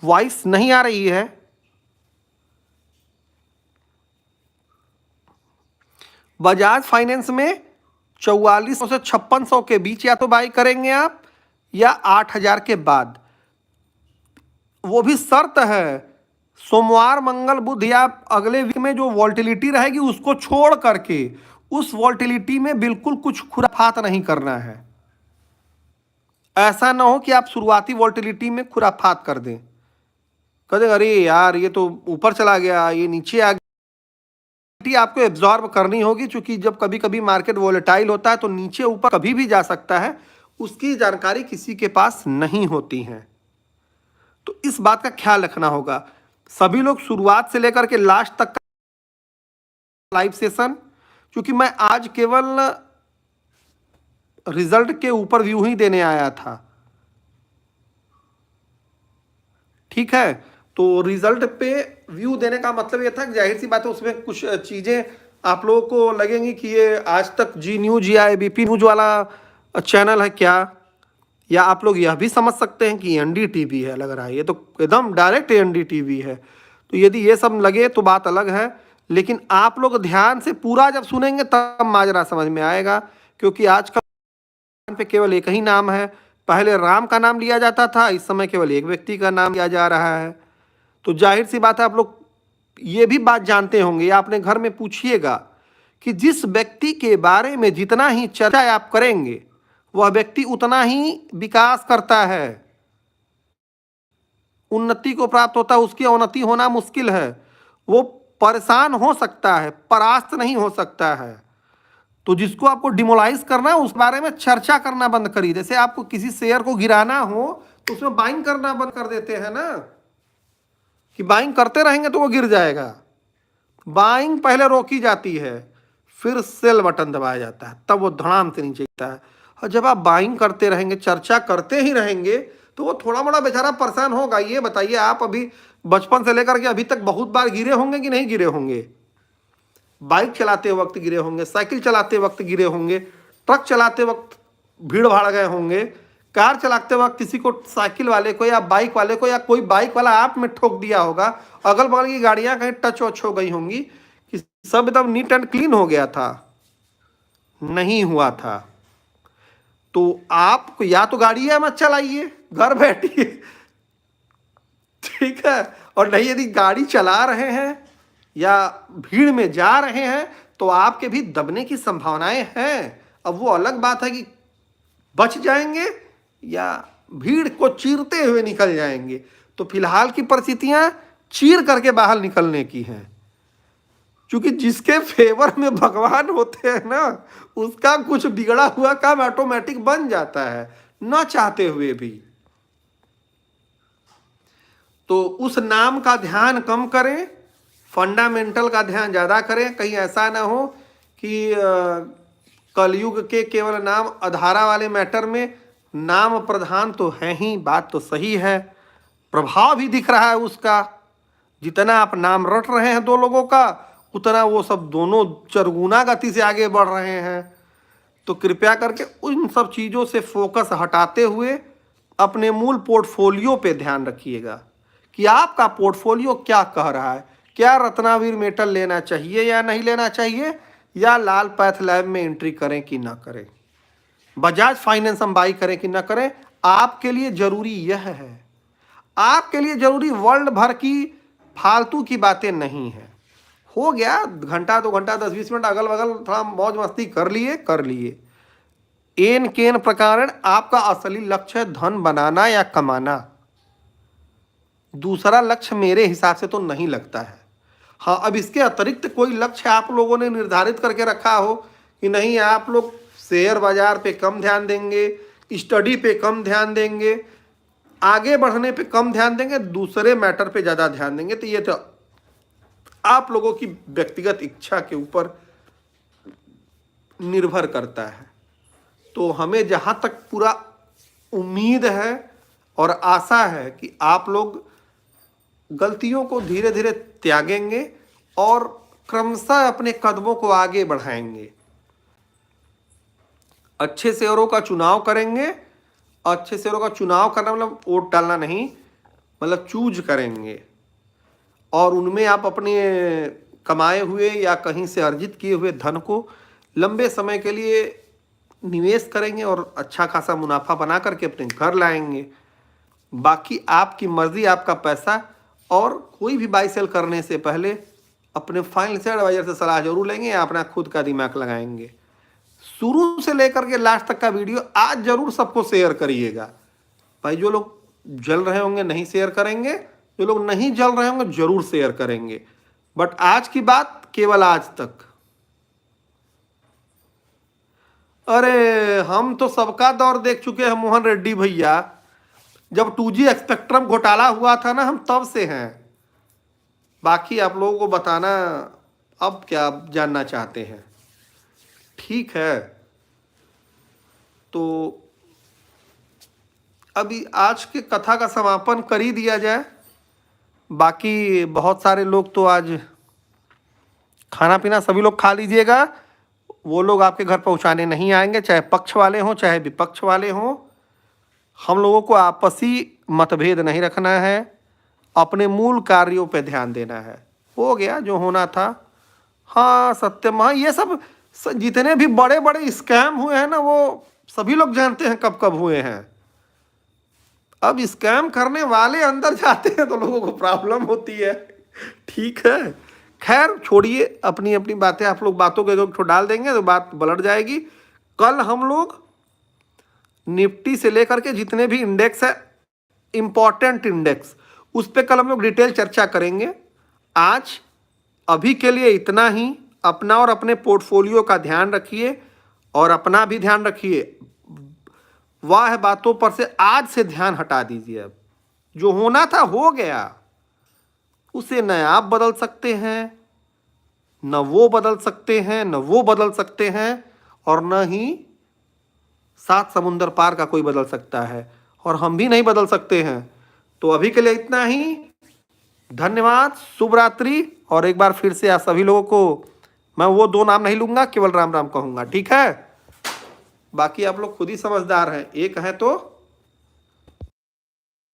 वॉइस नहीं आ रही है? बजाज फाइनेंस में 4400 से 5600 के बीच या तो बाई करेंगे आप, या 8000 के बाद। वो भी शर्त है, सोमवार मंगल बुध या अगले वीक में जो वॉल्टिलिटी रहेगी उसको छोड़ करके उस वॉल्टिलिटी में बिल्कुल कुछ खुराफात नहीं करना है। ऐसा ना हो कि आप शुरुआती वॉल्टिलिटी में खुराफात कर दें, कह दें अरे यार ये तो ऊपर चला गया, ये नीचे आ गया। आपको एब्जॉर्ब करनी होगी, क्योंकि जब कभी कभी मार्केट वोलेटाइल होता है तो नीचे ऊपर कभी भी जा सकता है, उसकी जानकारी किसी के पास नहीं होती है। तो इस बात का ख्याल रखना होगा। सभी लोग शुरुआत से लेकर के लास्ट तक का लाइव सेशन, क्योंकि मैं आज केवल रिजल्ट के ऊपर व्यू ही देने आया था, ठीक है। तो रिजल्ट पे व्यू देने का मतलब ये था कि जाहिर सी बात है उसमें कुछ चीज़ें आप लोगों को लगेंगी कि ये आज तक जी न्यूज या एबीपी न्यूज वाला चैनल है क्या, या आप लोग यह भी समझ सकते हैं कि एनडीटीवी है, लग रहा है ये तो एकदम डायरेक्ट एनडीटीवी है। तो यदि ये सब लगे तो बात अलग है, लेकिन आप लोग ध्यान से पूरा जब सुनेंगे तब माजरा समझ में आएगा। क्योंकि आजकल पे केवल एक ही नाम है, पहले राम का नाम लिया जाता था, इस समय केवल एक व्यक्ति का नाम लिया जा रहा है। तो जाहिर सी बात है आप लोग ये भी बात जानते होंगे, या अपने घर में पूछिएगा कि जिस व्यक्ति के बारे में जितना ही चर्चा आप करेंगे वह व्यक्ति उतना ही विकास करता है, उन्नति को प्राप्त होता है, उसकी अवनति होना मुश्किल है। वो परेशान हो सकता है, परास्त नहीं हो सकता है। तो जिसको आपको डिमोलाइज करना है उस बारे में चर्चा करना बंद करिए। जैसे आपको किसी शेयर को गिराना हो तो उसमें बाइंग करना बंद कर देते हैं ना, कि बाइंग करते रहेंगे तो वो गिर जाएगा। बाइंग पहले रोकी जाती है, फिर सेल बटन दबाया जाता है, तब वो धड़ाम से नीचे गिरता है। और जब आप बाइंग करते रहेंगे, चर्चा करते ही रहेंगे, तो वो थोड़ा बड़ा बेचारा परेशान होगा। ये बताइए, आप अभी बचपन से लेकर के अभी तक बहुत बार गिरे होंगे कि नहीं गिरे होंगे? बाइक चलाते वक्त गिरे होंगे, साइकिल चलाते वक्त गिरे होंगे, ट्रक चलाते वक्त भीड़ भाड़ गए होंगे, कार चलाते वक्त किसी को, साइकिल वाले को या बाइक वाले को, या कोई बाइक वाला आप में ठोक दिया होगा, अगल बगल की गाड़ियां कहीं टच वच हो गई होंगी कि सब एकदम नीट एंड क्लीन हो गया था, नहीं हुआ था। तो आप या तो गाड़ी है मत चलाइए, घर बैठिए, ठीक है। और नहीं, यदि गाड़ी चला रहे हैं या भीड़ में जा रहे हैं तो आपके भी दबने की संभावनाएं हैं। अब वो अलग बात है कि बच जाएंगे या भीड़ को चीरते हुए निकल जाएंगे। तो फिलहाल की परिस्थितियां चीर करके बाहर निकलने की हैं, क्योंकि जिसके फेवर में भगवान होते हैं ना, उसका कुछ बिगड़ा हुआ काम ऑटोमेटिक बन जाता है, न चाहते हुए भी। तो उस नाम का ध्यान कम करें, फंडामेंटल का ध्यान ज़्यादा करें। कहीं ऐसा ना हो कि कलयुग के केवल नाम आधारा वाले मैटर में नाम प्रधान तो है ही, बात तो सही है, प्रभाव भी दिख रहा है उसका। जितना आप नाम रट रहे हैं दो लोगों का, उतना वो सब दोनों चरगुना गति से आगे बढ़ रहे हैं। तो कृपया करके उन सब चीज़ों से फोकस हटाते हुए अपने मूल पोर्टफोलियो पे ध्यान रखिएगा कि आपका पोर्टफोलियो क्या कह रहा है। क्या रत्नावीर मेटल लेना चाहिए या नहीं लेना चाहिए, या लाल पैथ लैब में एंट्री करें कि ना करें, बजाज फाइनेंस हम बाई करें कि ना करें, आपके लिए जरूरी यह है। आपके लिए जरूरी वर्ल्ड भर की फालतू की बातें नहीं है। हो गया घंटा 2 घंटा 10-20 मिनट अगल बगल थोड़ा मौज मस्ती कर लिए। एन केन प्रकार आपका असली लक्ष्य है धन बनाना या कमाना। दूसरा लक्ष्य मेरे हिसाब से तो नहीं लगता है। हाँ, अब इसके अतिरिक्त कोई लक्ष्य आप लोगों ने निर्धारित करके रखा हो कि नहीं आप लोग शेयर बाजार पे कम ध्यान देंगे, स्टडी पे कम ध्यान देंगे, आगे बढ़ने पे कम ध्यान देंगे, दूसरे मैटर पे ज़्यादा ध्यान देंगे, तो ये तो आप लोगों की व्यक्तिगत इच्छा के ऊपर निर्भर करता है। तो हमें जहाँ तक पूरा उम्मीद है और आशा है कि आप लोग गलतियों को धीरे धीरे त्यागेंगे और क्रमशः अपने कदमों को आगे बढ़ाएंगे, अच्छे शेयरों का चुनाव करेंगे। अच्छे शेयरों का चुनाव करना मतलब वोट डालना नहीं, मतलब चूज करेंगे और उनमें आप अपने कमाए हुए या कहीं से अर्जित किए हुए धन को लंबे समय के लिए निवेश करेंगे और अच्छा खासा मुनाफा बना करके अपने घर लाएंगे। बाकी आपकी मर्जी, आपका पैसा। और कोई भी बाई सेल करने से पहले अपने फाइनेंशियल एडवाइजर से सलाह जरूर लेंगे या अपना खुद का दिमाग लगाएंगे। शुरू से लेकर के लास्ट तक का वीडियो आज जरूर सबको शेयर करिएगा भाई। जो लोग जल रहे होंगे नहीं शेयर करेंगे, जो लोग नहीं जल रहे होंगे जरूर शेयर करेंगे। बट आज की बात केवल आज तक। अरे हम तो सबका दौर देख चुके हैं मोहन रेड्डी भैया। जब 2G स्पेक्ट्रम घोटाला हुआ था ना, हम तब से हैं। बाकी आप लोगों को बताना अब क्या जानना चाहते हैं। ठीक है, तो अभी आज के कथा का समापन कर ही दिया जाए। बाकी बहुत सारे लोग तो आज खाना पीना सभी लोग खा लीजिएगा। वो लोग आपके घर पहुंचाने नहीं आएंगे, चाहे पक्ष वाले हों चाहे विपक्ष वाले हों। हम लोगों को आपसी मतभेद नहीं रखना है, अपने मूल कार्यों पे ध्यान देना है। हो गया जो होना था। हाँ सत्यम, हाँ ये सब जितने भी बड़े बड़े स्कैम हुए हैं ना, वो सभी लोग जानते हैं कब कब हुए हैं। अब स्कैम करने वाले अंदर जाते हैं तो लोगों को प्रॉब्लम होती है। ठीक है, खैर छोड़िए अपनी अपनी बातें। आप लोग बातों के जो डाल देंगे तो बात पलट जाएगी। कल हम लोग निफ्टी से लेकर के जितने भी इंडेक्स है, इंपॉर्टेंट इंडेक्स, उस पर कल हम लोग डिटेल चर्चा करेंगे। आज अभी के लिए इतना ही। अपना और अपने पोर्टफोलियो का ध्यान रखिए और अपना भी ध्यान रखिए। वाह बातों पर से आज से ध्यान हटा दीजिए। अब जो होना था हो गया, उसे न आप बदल सकते हैं, न वो बदल सकते हैं, न वो बदल सकते हैं, और न ही 7 समुंदर पार का कोई बदल सकता है, और हम भी नहीं बदल सकते हैं। तो अभी के लिए इतना ही। धन्यवाद, शुभ रात्रि। और एक बार फिर से आप सभी लोगों को मैं वो 2 नाम नहीं लूंगा, केवल राम राम कहूंगा। ठीक है, बाकी आप लोग खुद ही समझदार हैं। एक है तो